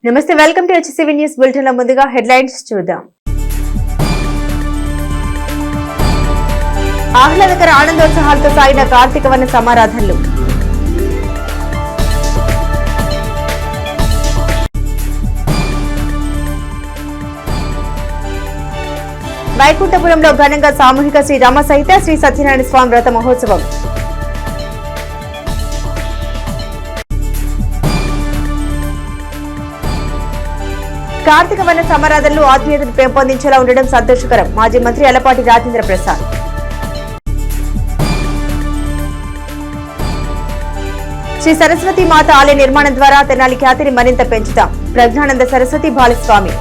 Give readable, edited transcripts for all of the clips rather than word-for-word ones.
నమస్తే, welcome to HCV news bulletin లో ముందుగా హెడ్లైన్స్ చూద్దాం. ఆహ్లాదకర ఆనందోత్సాహాలతో సాగిన కార్తీక వన సమారాధనలు. వైకుంఠపురంలో ఘనంగా సామూహిక శ్రీ రామ సహిత శ్రీ సత్యనారాయణ స్వామి వ్రత మహోత్సవం. కార్తీక వన సమారాధనలు ఆత్మీయతను పెంపొందించేలా ఉండడం సంతోషకరం. మాజీ మంత్రి అలపాటి రాజేంద్ర ప్రసాద్. శ్రీ సరస్వతి మాత ఆలయ నిర్మాణం ద్వారా తెనాలి ఖ్యాతిని మరింత పెంచుతాం. ప్రజ్ఞానంద సరస్వతి బాలస్వామి.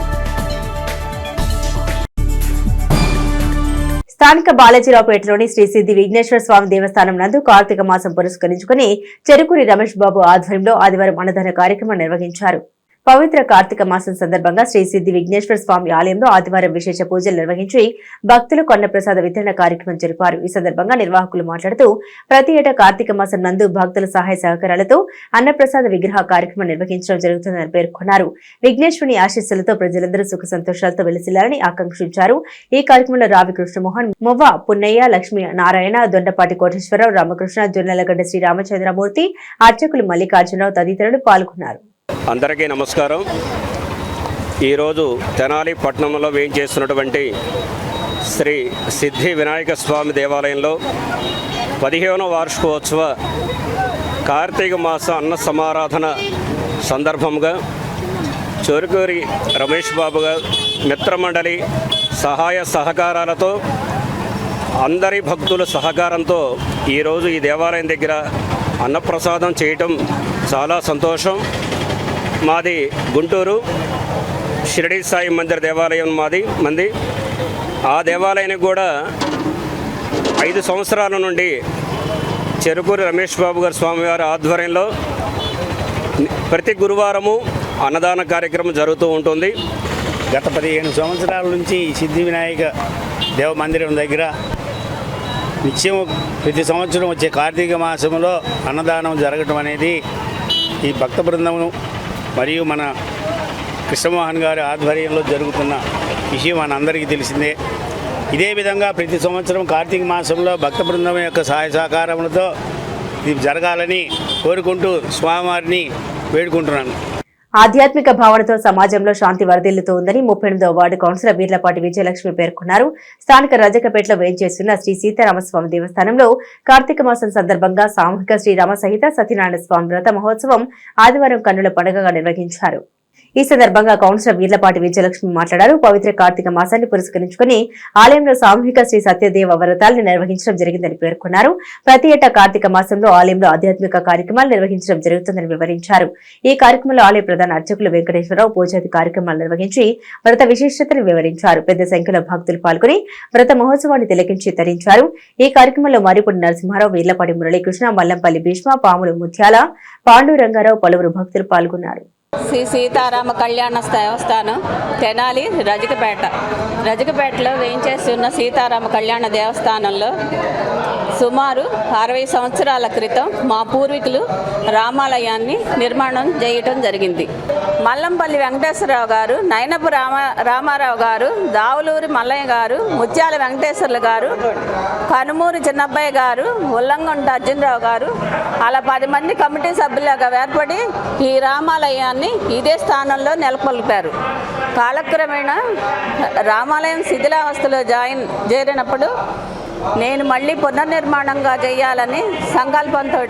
స్థానిక బాలాజీరావుపేటలోని శ్రీ సిద్ధి విఘ్నేశ్వర స్వామి దేవస్థానం నందు కార్తీక మాసం పురస్కరించుకుని చెరుకూరి రమేష్ బాబు ఆధ్వర్యంలో ఆదివారం అన్నదాన కార్యక్రమం నిర్వహించారు. పవిత్ర కార్తీక మాసం సందర్భంగా శ్రీ సిద్ధి విఘ్నేశ్వర స్వామి ఆలయంలో ఆదివారం విశేష పూజలు నిర్వహించి భక్తులకు అన్నప్రసాద వితరణ కార్యక్రమం జరిపారు. ఈ సందర్భంగా నిర్వాహకులు మాట్లాడుతూ ప్రతి ఏటా కార్తీక మాసం నందు భక్తుల సహాయ సహకారాలతో అన్నప్రసాద విగ్రహ కార్యక్రమం నిర్వహించడం జరుగుతుందని పేర్కొన్నారు. విఘ్నేశ్వరుని ఆశీస్సులతో ప్రజలందరూ సుఖ సంతోషాలతో వెలిసిల్లాలని ఆకాంక్షించారు. ఈ కార్యక్రమంలో రావి కృష్ణమోహన్, మువ్వ పున్నయ్య, లక్ష్మీ నారాయణ, దొండపాటి కోటేశ్వరరావు, రామకృష్ణ, జొన్నలగడ్డ శ్రీ రామచంద్రమూర్తి, అర్చకులు మల్లికార్జునరావు తదితరులు పాల్గొన్నారు. అందరికీ నమస్కారం. ఈరోజు తెనాలి పట్టణంలో వేయించేస్తున్నటువంటి శ్రీ సిద్ధి వినాయక స్వామి దేవాలయంలో 15వ వార్షికోత్సవ కార్తీక మాస అన్న సమారాధన సందర్భంగా చెరుకూరి రమేష్ బాబు గారు మిత్రమండలి సహాయ సహకారాలతో అందరి భక్తుల సహకారంతో ఈరోజు ఈ దేవాలయం దగ్గర అన్నప్రసాదం చేయటం చాలా సంతోషం. మాది గుంటూరు షిరిడి సాయి మందిర్ దేవాలయం మంది. ఆ దేవాలయానికి కూడా 5 సంవత్సరాల నుండి చెరుకూరి రమేష్ బాబు గారు స్వామివారి ఆధ్వర్యంలో ప్రతి గురువారము అన్నదాన కార్యక్రమం జరుగుతూ ఉంటుంది. గత 15 సంవత్సరాల నుంచి సిద్ధి వినాయక దేవ మందిరం దగ్గర నిత్యం ప్రతి సంవత్సరం వచ్చే కార్తీక మాసంలో అన్నదానం జరగటం అనేది ఈ భక్త బృందము మరియు మన కృష్ణమోహన్ గారి ఆధ్వర్యంలో జరుగుతున్న విషయం మనందరికీ తెలిసిందే. ఇదే విధంగా ప్రతి సంవత్సరం కార్తీక మాసంలో భక్త బృందం యొక్క సహాయ సహకారములతో ఇది జరగాలని కోరుకుంటూ స్వామివారిని వేడుకుంటున్నాను. ఆధ్యాత్మిక భావనతో సమాజంలో శాంతి వరదిల్లుతూ ఉందని 38వ వార్డు కౌన్సిలర్ వీర్లపాటి విజయలక్ష్మి పేర్కొన్నారు. స్థానిక రజకపేటలో వేయించేస్తున్న శ్రీ సీతారామస్వామి దేవస్థానంలో కార్తీక మాసం సందర్భంగా సామూహిక శ్రీరామ సహిత సత్యనారాయణ స్వామి వ్రత మహోత్సవం ఆదివారం కన్నుల పండుగగా నిర్వహించారు. ఈ సందర్భంగా కౌన్సిలర్ వీర్లపాటి విజయలక్ష్మి మాట్లాడారు. పవిత్ర కార్తీక మాసాన్ని పురస్కరించుకుని ఆలయంలో సామూహిక శ్రీ సత్యదేవ వ్రతాలను నిర్వహించడం జరిగిందని పేర్కొన్నారు. ప్రతి ఏటా కార్తీక మాసంలో ఆలయంలో ఆధ్యాత్మిక కార్యక్రమాలు నిర్వహించడం జరుగుతుందని వివరించారు. ఈ కార్యక్రమంలో ఆలయ ప్రధాన అర్చకులు వెంకటేశ్వరరావు పూజాది కార్యక్రమాలు నిర్వహించి వ్రత విశిష్టతను వివరించారు. పెద్ద సంఖ్యలో భక్తులు పాల్గొని వ్రత మహోత్సవాన్ని తిలకించి తరించారు. ఈ కార్యక్రమంలో మారిపూడి నరసింహారావు, వీర్లపాటి మురళీకృష్ణ, మల్లంపల్లి భీష్మ, పాములు ముత్యాల, పాండురంగారావు పలువురు భక్తులు పాల్గొన్నారు. శ్రీ సీతారామ కళ్యాణ దేవస్థానం తెనాలి రజకపేటలో వేయించేసి ఉన్న సీతారామ కళ్యాణ దేవస్థానంలో సుమారు 60 సంవత్సరాల క్రితం మా పూర్వీకులు రామాలయాన్ని నిర్మాణం చేయటం జరిగింది. మల్లంపల్లి వెంకటేశ్వరరావు గారు, నయనపు రామారావు గారు, దావులూరి మల్లయ్య గారు, ముత్యాల వెంకటేశ్వర్లు గారు, కనుమూరి చిన్నబ్బాయి గారు, ఉల్లంగొండ అర్జునరావు గారు అలా 10 మంది కమిటీ సభ్యులుగా ఏర్పడి ఈ రామాలయాన్ని ఇదే స్థానంలో నెలకొల్పారు. కాలక్రమేణా రామాలయం శిథిలావస్థలో చేరినప్పుడు నేను మళ్ళీ పునర్నిర్మాణంగా చేయాలని సంకల్పంతో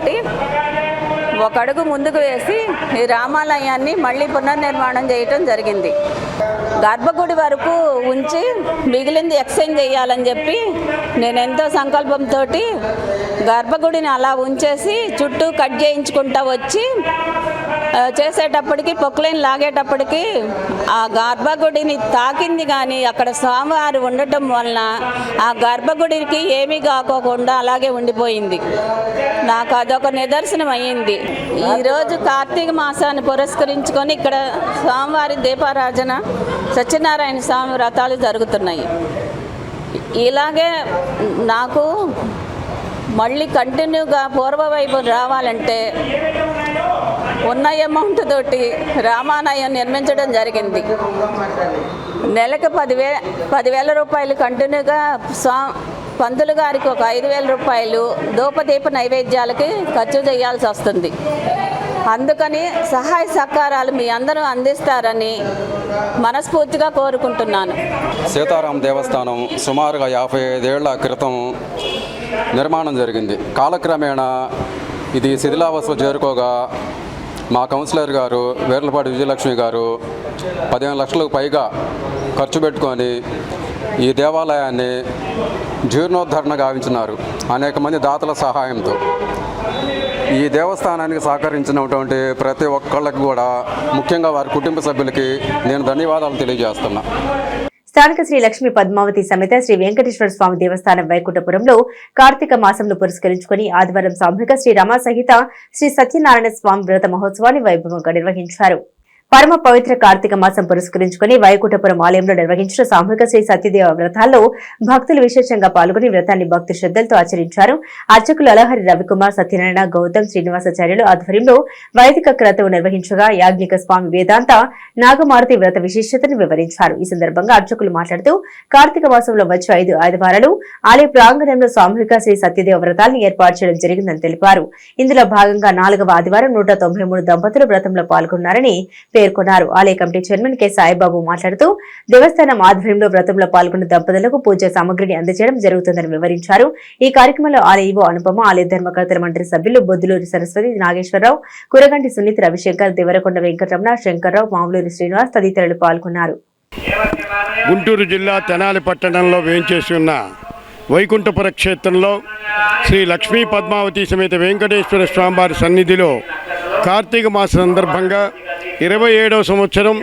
ఒక అడుగు ముందుకు వేసి ఈ రామాలయాన్ని మళ్ళీ పునర్నిర్మాణం చేయటం జరిగింది. గర్భగుడి వరకు ఉంచి మిగిలింది ఎక్స్చేంజ్ చేయాలని చెప్పి నేను ఎంతో సంకల్పంతో గర్భగుడిని అలా ఉంచేసి చుట్టూ కట్ చేయించుకుంటూ వచ్చి చేసేటప్పటికి పొక్లైన్ లాగేటప్పటికి ఆ గర్భగుడిని తాకింది. కానీ అక్కడ స్వామివారు ఉండటం వలన ఆ గర్భగుడికి ఏమీ కాకోకుండా అలాగే ఉండిపోయింది. నాకు అదొక నిదర్శనం అయ్యింది. ఈరోజు కార్తీక మాసాన్ని పురస్కరించుకొని ఇక్కడ స్వామివారి దీపారాధన, సత్యనారాయణ స్వామి వ్రతాలు జరుగుతున్నాయి. ఇలాగే నాకు మళ్ళీ కంటిన్యూగా పూర్వ వైపు రావాలంటే ఉన్న అమౌంట్ తోటి రామాలయం నిర్మించడం జరిగింది. నెలకు 10,000 రూపాయలు కంటిన్యూగా పంతులు గారికి ఒక 5,000 రూపాయలు ధూపదీప నైవేద్యాలకి ఖర్చు చేయాల్సి వస్తుంది. అందుకని సహాయ సహకారాలు మీ అందరూ అందిస్తారని మనస్ఫూర్తిగా కోరుకుంటున్నాను. సీతారామ దేవస్థానం సుమారుగా 55 ఏళ్ల క్రితం నిర్మాణం జరిగింది. కాలక్రమేణా ఇది శిథిలావస్థ చేరుకోగా మా కౌన్సిలర్ గారు వేర్లపాటి విజయలక్ష్మి గారు 15 లక్షలకు పైగా ఖర్చు పెట్టుకొని ఈ దేవాలయాన్ని జీర్ణోద్ధరణ గావించినారు అనేక మంది దాతల సహాయంతో. ఈ దేవస్థానానికి సహకరించినటువంటి ప్రతి ఒక్కళ్ళకి కూడా, ముఖ్యంగా వారి కుటుంబ సభ్యులకి నేను ధన్యవాదాలు తెలియజేస్తున్నా. స్థానిక శ్రీ లక్ష్మీ పద్మావతి సమేత శ్రీ వెంకటేశ్వర స్వామి దేవస్థానం వైకుంఠపురంలో కార్తీక మాసంను పురస్కరించుకుని ఆదివారం సామూహిక శ్రీ రమా సహిత శ్రీ సత్యనారాయణ స్వామి వ్రత మహోత్సవాన్ని వైభవంగా నిర్వహించారు. పరమ పవిత్ర కార్తీక మాసం పురస్కరించుకుని వైకుంఠపురం ఆలయంలో నిర్వహించిన సామూహిక శ్రీ సత్యదేవ వ్రతాల్లో భక్తులు విశేషంగా పాల్గొని వ్రతాన్ని భక్తి శ్రద్ధలతో ఆచరించారు. అర్చకులు అలహరి రవికుమార్, సత్యనారాయణ, గౌతమ్, శ్రీనివాసాచార్యులు ఆధ్వర్యంలో వైదిక క్రతువు నిర్వహించగా యాజ్ఞిక స్వామి వేదాంత నాగమారుతి వ్రత విశిష్టతను వివరించారు. ఈ సందర్భంగా అర్చకులు మాట్లాడుతూ కార్తీక మాసంలో వచ్చే 5 ఆదివారాలు ఆలయ ప్రాంగణంలో సామూహిక శ్రీ సత్యదేవ వ్రతాలను ఏర్పాటు చేయడం జరిగిందని తెలిపారు. ఇందులో భాగంగా 4వ ఆదివారం 193 దంపతులు వ్రతంలో పాల్గొన్నారని పేర్కొన్నారు. ఆలయ కమిటీ చైర్మన్ కె సాయిబాబు మాట్లాడుతూ దేవస్థానం ఆధ్వర్యంలో వ్రతంలో పాల్గొన్న దంపతులకు పూజా సామగ్రిని అందజేయడం జరుగుతుందని వివరించారు. ఈ కార్యక్రమంలో ఆలయ ఈవో అనుపమ, ఆలయ ధర్మకర్తల మండలి సభ్యులు బొద్దులూరి సరస్వతి, నాగేశ్వరరావు, కురగంటి సునీత, రవిశంకర్, దేవరకొండ వెంకటరమణ, శంకర్రావు, మామూలూరి శ్రీనివాస్ తదితరులు పాల్గొన్నారు. గుంటూరు జిల్లా తెనాలి పట్టణంలో వేంచేసి ఉన్న వైకుంఠపుర క్షేత్రంలో శ్రీ లక్ష్మీ పద్మావతి సమేత వెంకటేశ్వర స్వామివారి సన్నిధిలో కార్తీక మాస సందర్భంగా 27వ సంవత్సరం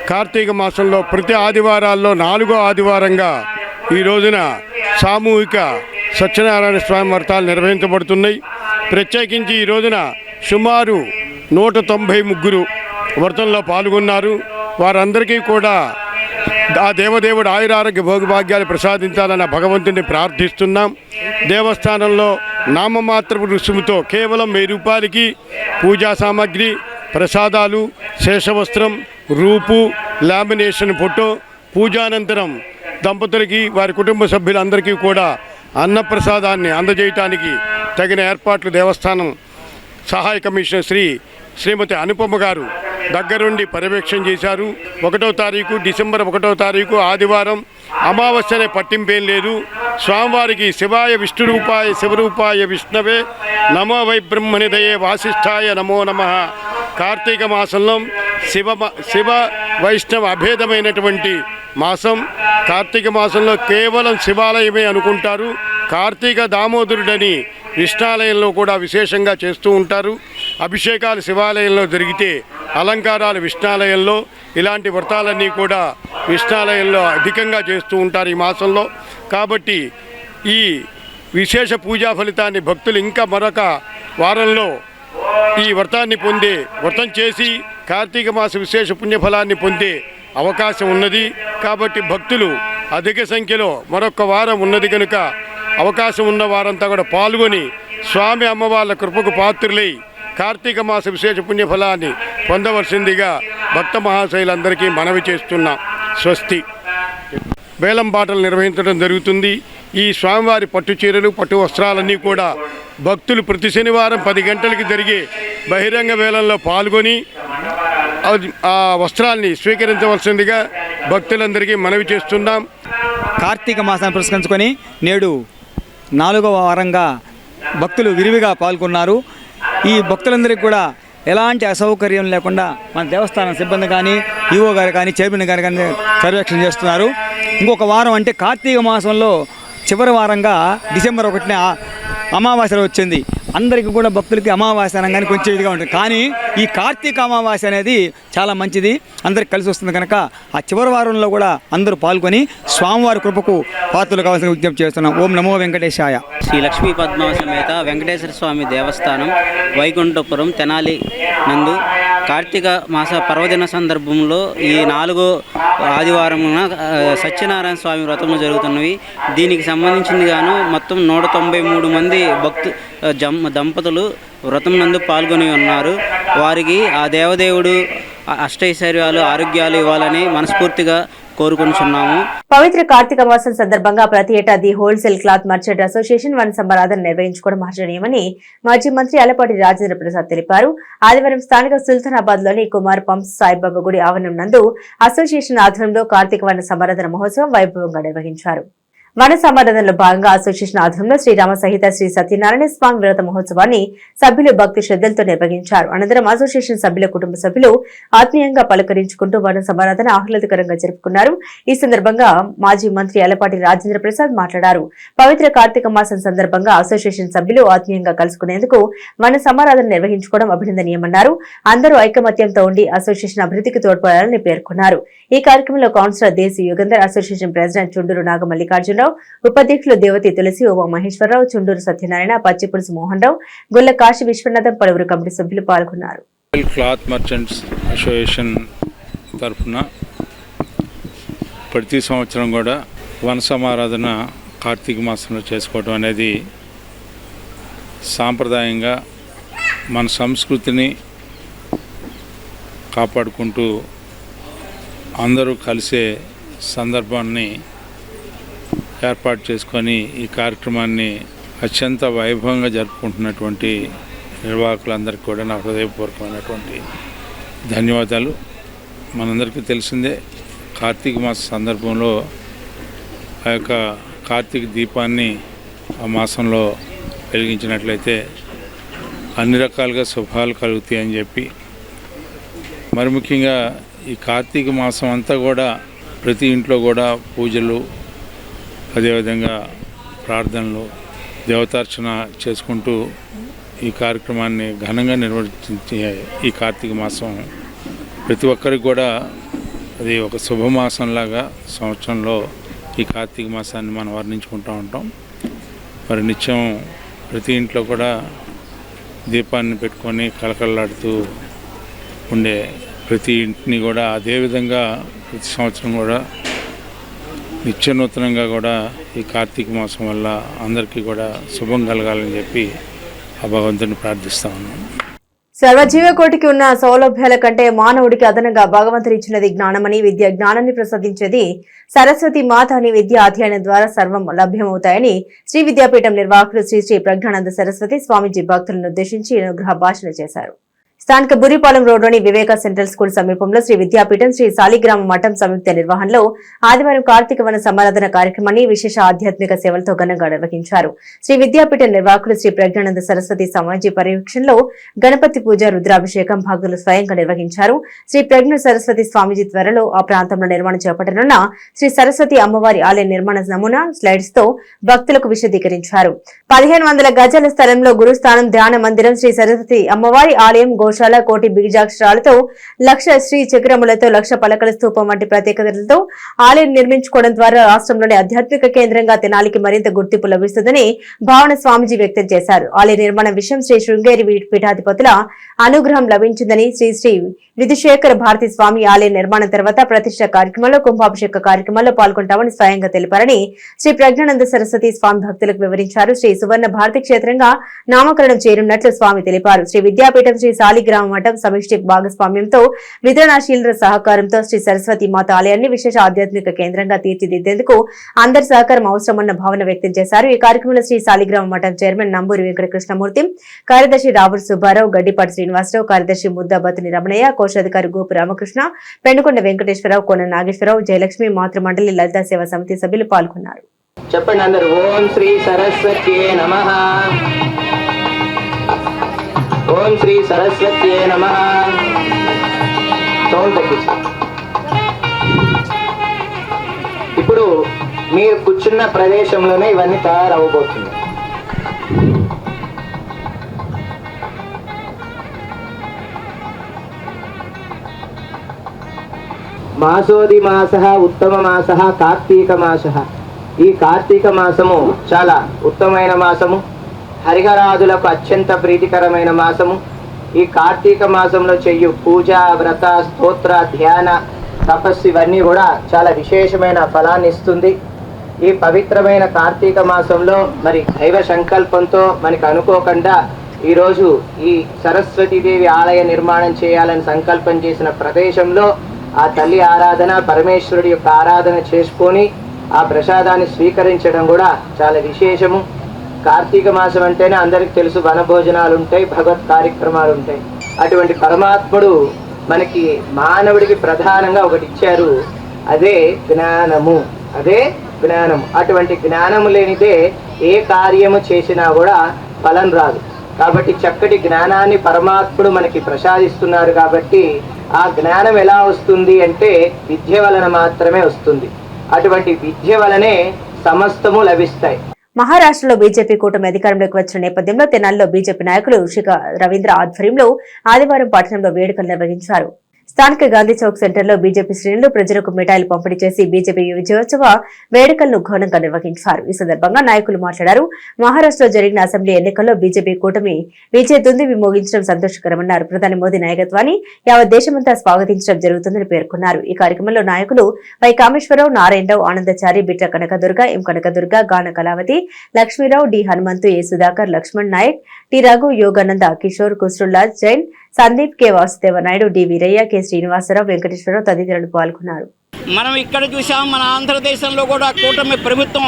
కార్తీక మాసంలో ప్రతి ఆదివారాల్లో 4వ ఆదివారంగా ఈ రోజున సామూహిక సత్యనారాయణ స్వామి వ్రతాలు నిర్వహించబడుతున్నాయి. ప్రత్యేకించి ఈ రోజున సుమారు 193 వ్రతంలో పాల్గొన్నారు. వారందరికీ కూడా ఆ దేవదేవుడు ఆయురారోగ్య భోగభాగ్యాలు ప్రసాదించాలన్న భగవంతుని ప్రార్థిస్తున్నాం. దేవస్థానంలో నామమాత్రపు రుసుముతో కేవలం 1000 రూపాయలకి పూజా సామాగ్రి, ప్రసాదాలు, శేషవస్త్రం, రూపు, లామినేషన్ ఫోటో, పూజానంతరం దంపతులకి వారి కుటుంబ సభ్యులందరికీ కూడా అన్నప్రసాదాన్ని అందజేయటానికి తగిన ఏర్పాట్లు దేవస్థానం సహాయ కమిషనర్ శ్రీమతి అనుపమ గారు దగ్గరుండి పర్యవేక్షణ చేశారు. 1వ తారీఖు డిసెంబర్ 1వ తారీఖు ఆదివారం అమావాస్యనే పట్టింపేం లేదు. స్వామివారికి శివాయ విష్ణురూపాయ శివరూపాయ విష్ణవే నమో వై బ్రహ్మనిదయే వాసిష్ఠాయ నమో నమః. కార్తీక మాసంలో శివ వైష్ణవ అభేదమైనటువంటి మాసం. కార్తీక మాసంలో కేవలం శివాలయమే అనుకుంటారు. కార్తీక దామోదరుడని విష్ణాలయంలో కూడా విశేషంగా చేస్తూ ఉంటారు. అభిషేకాలు శివాలయంలో జరిగితే అలంకారాలు విష్ణాలయంలో, ఇలాంటి వ్రతాలన్నీ కూడా విష్ణాలయంలో అధికంగా చేస్తూ ఉంటారు ఈ మాసంలో. కాబట్టి ఈ విశేష పూజా ఫలితాన్ని భక్తులు ఇంకా మరొక వారంలో ఈ వ్రతాన్ని వ్రతం చేసి కార్తీక మాస విశేష పుణ్యఫలాన్ని పొందే అవకాశం ఉన్నది. కాబట్టి భక్తులు అధిక సంఖ్యలో మరొక వారం ఉన్నది కనుక అవకాశం ఉన్న వారంతా కూడా పాల్గొని స్వామి అమ్మవార్ల కృపకు పాత్రులై కార్తీక మాస విశేష పుణ్యఫలాన్ని పొందవలసిందిగా భక్త మహాశైలందరికీ మనవి చేస్తున్నాం. స్వస్తి. వేలం పాటలు నిర్వహించడం జరుగుతుంది. ఈ స్వామివారి పట్టు చీరలు, పట్టు వస్త్రాలన్నీ కూడా భక్తులు ప్రతి శనివారం 10 గంటలకి జరిగే బహిరంగ వేలంలో పాల్గొని ఆ వస్త్రాల్ని స్వీకరించవలసిందిగా భక్తులందరికీ మనవి చేస్తున్నాం. కార్తీక మాసాన్ని పురస్కరించుకొని నేడు 4వ వారంగా భక్తులు విరివిగా పాల్గొన్నారు. ఈ భక్తులందరికీ కూడా ఎలాంటి అసౌకర్యం లేకుండా మన దేవస్థానం సిబ్బంది కానీ, ఈవో గారు కానీ, చైర్మన్ గారు కానీ పర్యవేక్షణ చేస్తున్నారు. ఇంకొక వారం అంటే కార్తీక మాసంలో చివరి వారంగా డిసెంబర్ 1న అమావాస్య వచ్చింది. అందరికీ కూడా భక్తులకి అమావాస్య అనగానే కొంచెం ఇదిగా ఉంటుంది. కానీ ఈ కార్తీక అమావాస్య అనేది చాలా మంచిది, అందరికి కలిసి వస్తుంది కనుక ఆ చివరి వారంలో కూడా అందరూ పాల్గొని స్వామివారి కృపకు పాత్రలు కావాల్సిన విజ్ఞప్తి చేస్తున్నాం. ఓం నమో వెంకటేశాయ. శ్రీ లక్ష్మీ పద్మావతి సమేత వెంకటేశ్వర స్వామి దేవస్థానం వైకుంఠపురం తెనాలి నందు కార్తీక మాస పర్వదిన సందర్భంలో ఈ 4వ ఆదివారమున సత్యనారాయణ స్వామి వ్రతములు జరుగుతున్నవి. దీనికి సంబంధించింది గాను మొత్తం 193 మంది దంపతులు వ్రతం నందు పాల్గొని ఉన్నారు. వారికి ఆ దేవదేవుడు అష్టైశ్వర్యాలు ఆరోగ్యాలు ఇవ్వాలని మనస్ఫూర్తిగా కోరుకుంటున్నాము. పవిత్ర కార్తీక మాసం సందర్భంగా ప్రతి ఏటా the wholesale cloth merchant association వన సంబరాధన నిర్వహించుకోవడం ఆచరణీయమని మాజీ మంత్రి అలపాటి రాజేంద్ర ప్రసాద్ తెలిపారు. ఆదివారం స్థానిక సుల్తానాబాద్ లోని కుమార్ పంప్స్ సాయిబాబా గుడి ఆవరణం నందు అసోసియేషన్ ఆధ్వర్యంలో కార్తీక వన సంబరాధన మహోత్సవం వైభవంగా నిర్వహించారు. వన సంబరాధనలో భాగంగా అసోసియేషన్ ఆధ్వర్యంలో శ్రీరామ సహిత శ్రీ సత్యనారాయణ స్వామి వ్రత మహోత్సవాన్ని సభ్యులు భక్తి శ్రద్ధలతో నిర్వహించారు. అనంతరం అసోసియేషన్ సభ్యుల కుటుంబ సభ్యులు ఆత్మీయంగా పలకరించుకుంటూ వన సంబరాధన ఆహ్లాదకరంగా జరుపుకున్నారు. ఈ సందర్భంగా మాజీ మంత్రి అలపాటి రాజేంద్ర ప్రసాద్ మాట్లాడారు. పవిత్ర కార్తీక మాసం సందర్భంగా అసోసియేషన్ సభ్యులు ఆత్మీయంగా కలుసుకునేందుకు వన సంబరాధన నిర్వహించుకోవడం అభినందనీయమన్నారు. అందరూ ఐకమత్యంతో ఉండి అసోసియేషన్ అభివృద్ధికి తోడ్పడాలని పేర్కొన్నారు. ఈ కార్యక్రమంలో కౌన్సిలర్ దేశీ యుగంధర్, అసోసియేషన్ ప్రెసిడెంట్ చుండూరు నాగమల్లికార్జునరావు, ఉపాధ్యక్షులు దేవతి తులసి, ఉమా మహేశ్వరరావు, చుండూరు సత్యనారాయణ, పచ్చిపులుసు మోహన్ రావు, గొల్ల కాశీ విశ్వనాథం, పలువురు కమిటీ సభ్యులు పాల్గొన్నారు. క్లాత్ మర్చెంట్స్ అసోసియేషన్ తరఫున ప్రతి సంవత్సరం కూడా వన సమారాధన కార్తీక మాసంలో చేసుకోవడం అనేది సాంప్రదాయంగా మన సంస్కృతిని కాపాడుకుంటూ అందరూ కలిసే సందర్భాన్ని ఏర్పాటు చేసుకొని ఈ కార్యక్రమాన్ని అత్యంత వైభవంగా జరుపుకుంటున్నటువంటి నిర్వాహకులందరికీ కూడా నా హృదయపూర్వకమైనటువంటి ధన్యవాదాలు. మనందరికీ తెలిసిందే, కార్తీక మాస సందర్భంలో ఆ యొక్క కార్తీక దీపాన్ని ఆ మాసంలో వెలిగించినట్లయితే అన్ని రకాలుగా శుభాలు కలుగుతాయి అని చెప్పి, మరి ముఖ్యంగా ఈ కార్తీక మాసం అంతా కూడా ప్రతి ఇంట్లో కూడా పూజలు, అదేవిధంగా ప్రార్థనలు, దేవతార్చన చేసుకుంటూ ఈ కార్యక్రమాన్ని ఘనంగా నిర్వహించే ఈ కార్తీక మాసం ప్రతి ఒక్కరికి కూడా అది ఒక శుభమాసంలాగా సంవత్సరంలో ఈ కార్తీక మాసాన్ని మనం వర్ణించుకుంటూ ఉంటాం. మరి నిత్యం ప్రతి ఇంట్లో కూడా దీపాన్ని పెట్టుకొని కలకలలాడుతూ ఉండే ప్రతి ఇంటిని కూడా అదేవిధంగా ప్రతి సంవత్సరం కూడా నిత్య నూతనంగా కూడా ఈ కార్తీక మాసం వల్ల అందరికీ కూడా శుభం కలగాలని చెప్పి ఆ భగవంతుని ప్రార్థిస్తా ఉన్నాను. సర్వజీవకోటికి ఉన్న సౌలభ్యాల కంటే మానవుడికి అదనంగా భగవంతుడు ఇచ్చినది జ్ఞానమని, విద్య జ్ఞానాన్ని ప్రసాదించేది సరస్వతి మాత అని, విద్య అధ్యయనం ద్వారా సర్వం లభ్యమవుతాయని శ్రీ విద్యాపీఠం నిర్వాహకులు శ్రీ శ్రీ ప్రజ్ఞానంద సరస్వతి స్వామీజీ భక్తులను ఉద్దేశించి అనుగ్రహ భాషణ చేశారు. స్థానిక బురిపాలెం రోడ్లోని వివేక సెంట్రల్ స్కూల్ సమీపంలో శ్రీ విద్యాపీఠం శ్రీ సాలిగ్రామ మఠం సంయుక్త నిర్వహణలో ఆదివారం కార్తీక వన సమారాధన కార్యక్రమాన్ని విశేష ఆధ్యాత్మిక సేవలతో ఘనంగా నిర్వహించారు. శ్రీ విద్యాపీఠం నిర్వాహకులు శ్రీ ప్రజ్ఞానంద సరస్వతి సమాజీ పర్యవేక్షణలో గణపతి పూజ, రుద్రాభిషేకం భక్తులు స్వయంగా నిర్వహించారు. శ్రీ ప్రజ్ఞ సరస్వతి స్వామీజీ త్వరలో ఆ ప్రాంతంలో నిర్మాణం చేపట్టనున్న శ్రీ సరస్వతి అమ్మవారి ఆలయ నిర్మాణ నమూనా స్లైడ్స్ తో భక్తులకు విశదీకరించారు. 1500 గజాల స్థలంలో గురుస్థానం, ధ్యాన మందిరం, శ్రీ సరస్వతి అమ్మవారి ఆలయం, గోశాల, కోటి బీజాక్షరాలతో, లక్ష శ్రీ చక్రములతో, లక్ష పలకల స్తూపం వంటి ప్రత్యేకతలతో ఆలయం నిర్మించుకోవడం ద్వారా రాష్ట్రంలోని ఆధ్యాత్మిక కేంద్రంగా తెనాలికి మరింత గుర్తింపు లభిస్తుందని భావన స్వామీజీ వ్యక్తం చేశారు. ఆలయ నిర్మాణం విషయం శ్రీ శృంగేరి పీఠాధిపతుల అనుగ్రహం లభించిందని, శ్రీ శ్రీ విధుశేఖర భారతి స్వామి ఆలయ నిర్మాణం తర్వాత ప్రతిష్ట కార్యక్రమంలో, కుంభాభిషేక కార్యక్రమంలో పాల్గొంటామని స్వయంగా తెలిపారని శ్రీ ప్రజ్ఞానంద సరస్వతి స్వామి భక్తులకు వివరించారు. శ్రీ సువర్ణ భారతి క్షేత్రంగా నామకరణం చేయనున్నట్లు స్వామి తెలిపారు. శ్రీ విద్యాపీఠం శ్రీ సాలిగ్రామ మఠం సమిష్టి భాగస్వామ్యంతో, వితరణశీలుల సహకారంతో శ్రీ సరస్వతి మాత ఆలయాన్ని విశేష ఆధ్యాత్మిక కేంద్రంగా తీర్చిదిద్దేందుకు అందరి సహకారం అవసరమన్న భావన వ్యక్తం చేశారు. ఈ కార్యక్రమంలో శ్రీ సాలిగ్రామ మఠం చైర్మన్ నంబూరి వెంకట కృష్ణమూర్తి, కార్యదర్శి రావుల సుబ్బారావు, గడ్డిపాటి శ్రీనివాసరావు, కార్యదర్శి ముద్దాబతుని రమణయ్య, కోశాధికారి గోపు రామకృష్ణ, పెండుకొండ వెంకటేశ్వరరావు, కోన నాగేశ్వరరావు, జయలక్ష్మి, మాతృమండలి లలితా సేవా సమితి సభ్యులు పాల్గొన్నారు. చెప్పండి అందరూ. ఓం శ్రీ సరస్వత్యే నమః. ఓం శ్రీ సరస్వత్యే నమః. సౌండ్ తగ్గించు. ఇప్పుడు మీరు కూర్చున్న ప్రదేశంలోనే ఇవన్నీ తయారవబోతుంది. మాసోది మాస ఉత్తమ మాస కార్తీక మాస. ఈ కార్తీక మాసము చాలా ఉత్తమమైన మాసము, హరిహరాదులకు అత్యంత ప్రీతికరమైన మాసము. ఈ కార్తీక మాసంలో చెయ్యు పూజ, వ్రత, స్తోత్ర, ధ్యాన, తపస్సు ఇవన్నీ కూడా చాలా విశేషమైన ఫలాన్ని ఇస్తుంది. ఈ పవిత్రమైన కార్తీక మాసంలో మరి దైవ సంకల్పంతో మనకి అనుకోకుండా ఈరోజు ఈ సరస్వతీదేవి ఆలయ నిర్మాణం చేయాలని సంకల్పం చేసిన ప్రదేశంలో ఆ తల్లి ఆరాధన, పరమేశ్వరుడి యొక్క ఆరాధన చేసుకొని ఆ ప్రసాదాన్ని స్వీకరించడం కూడా చాలా విశేషము. కార్తీక మాసం అంటేనే అందరికి తెలుసు, వనభోజనాలు ఉంటాయి, భగవత్ కార్యక్రమాలు ఉంటాయి. అటువంటి పరమాత్ముడు మనకి మానవుడికి ప్రధానంగా ఒకటి ఇచ్చారు, అదే జ్ఞానము. అదే జ్ఞానం. అటువంటి జ్ఞానము లేనిదే ఏ కార్యము చేసినా కూడా ఫలం రాదు. కాబట్టి చక్కటి జ్ఞానాన్ని పరమాత్ముడు మనకి ప్రసాదిస్తున్నారు. కాబట్టి ఆ జ్ఞానం ఎలా వస్తుంది అంటే విద్య వలన మాత్రమే వస్తుంది. అటువంటి విద్య వలనే సమస్తము లభిస్తాయి. మహారాష్ట్రలో బీజేపీ కూటమి అధికారంలోకి వచ్చిన నేపథ్యంలో తెనాలిలో బీజేపీ నాయకులు శిఖ రవీంద్ర ఆధ్వర్యంలో ఆదివారం పట్టణంలో వేడుకలు నిర్వహించారు. స్థానిక గాంధీ చౌక్ సెంటర్లో బీజేపీ శ్రేణులు ప్రజలకు మిఠాయిలు పంపిణీ చేసి బీజేపీ విజయోత్సవ వేడుకలను ఘనంగా నిర్వహించారు. ఈ సందర్భంగా నాయకులు మాట్లాడారు. మహారాష్ట్రలో జరిగిన అసెంబ్లీ ఎన్నికల్లో బీజేపీ కూటమి విజయ దుందుబి మోగించడం సంతోషకరమన్నారు. ప్రధాని మోదీ నాయకత్వాన్ని యావత్ దేశమంతా స్వాగతించడం జరుగుతుందని పేర్కొన్నారు. ఈ కార్యక్రమంలో నాయకులు Y Kameswararao, Narayanarao, Anandachari, Bitra Kanakadurga, M Kanakadurga, Gana Kalavathi, Lakshmirao, D Hanumanthu, A Sudhakar, Laxman Naik, T Raghu, Yogananda, Kishore, కుస్రుల్లాజ్ Jain, Sandeep, K Vasudeva Naidu, D Veeraiah, K Srinivasarao, Venkateswararao తదితరులు పాల్గొన్నారు. మనం ఇక్కడ చూసాం, మన ఆంధ్రదేశంలో కూడా కూటమి ప్రభుత్వం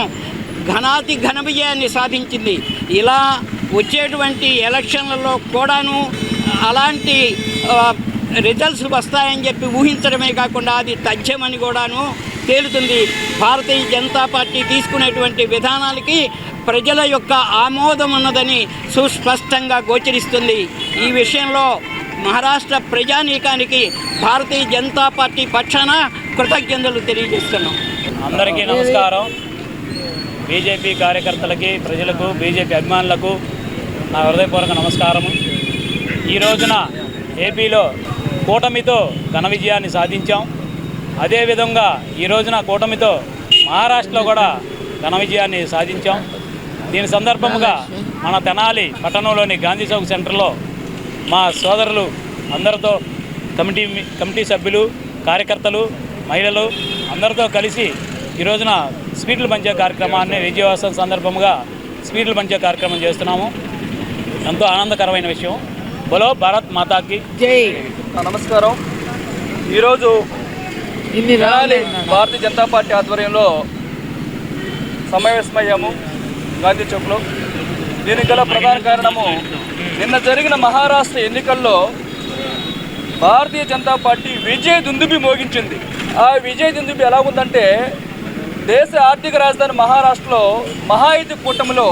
ఘన విజయాన్ని సాధించింది. ఇలా వచ్చేటువంటి ఎలక్షన్లలో కూడాను అలాంటి రిజల్ట్స్ వస్తాయని చెప్పి ఊహించడమే కాకుండా అది తథ్యమని కూడాను తేలుతుంది. భారతీయ జనతా పార్టీ తీసుకునేటువంటి విధానాలకి ప్రజల యొక్క ఆమోదం ఉన్నదని సుస్పష్టంగా గోచరిస్తుంది. ఈ విషయంలో మహారాష్ట్ర ప్రజానీకానికి భారతీయ జనతా పార్టీ పక్షాన కృతజ్ఞతలు తెలియజేస్తున్నాం. అందరికీ నమస్కారం. బీజేపీ కార్యకర్తలకి, ప్రజలకు, బీజేపీ అభిమానులకు నా హృదయపూర్వక నమస్కారము. ఈ రోజున ఏపీలో కూటమితో ఘన విజయాన్ని సాధించాం. అదేవిధంగా ఈ రోజున కూటమితో మహారాష్ట్రలో కూడా ఘన విజయాన్ని సాధించాం. దీని సందర్భంగా మన తెనాలి పట్టణంలోని గాంధీ చౌక్ సెంటర్లో మా సోదరులు అందరితో కమిటీ సభ్యులు, కార్యకర్తలు, మహిళలు అందరితో కలిసి ఈ రోజున స్వీట్లు పంచే కార్యక్రమాన్ని విజయోత్సవం సందర్భంగా స్వీట్లు పంచే కార్యక్రమం చేస్తున్నాము. ఎంతో ఆనందకరమైన విషయం. బోలో భారత్ మాతాకి జై. నమస్కారం. ఈరోజు భారతీయ జనతా పార్టీ ఆధ్వర్యంలో సమావేశమయ్యాము గాంధీ చౌక్లో. దీనికి గల ప్రధాన కారణము, నిన్న జరిగిన మహారాష్ట్ర ఎన్నికల్లో భారతీయ జనతా పార్టీ విజయ దుందుబి మోగించింది. ఆ విజయ దుందుబి ఎలా ఉందంటే, దేశ ఆర్థిక రాజధాని మహారాష్ట్రలో మహాయుతి కూటమిలో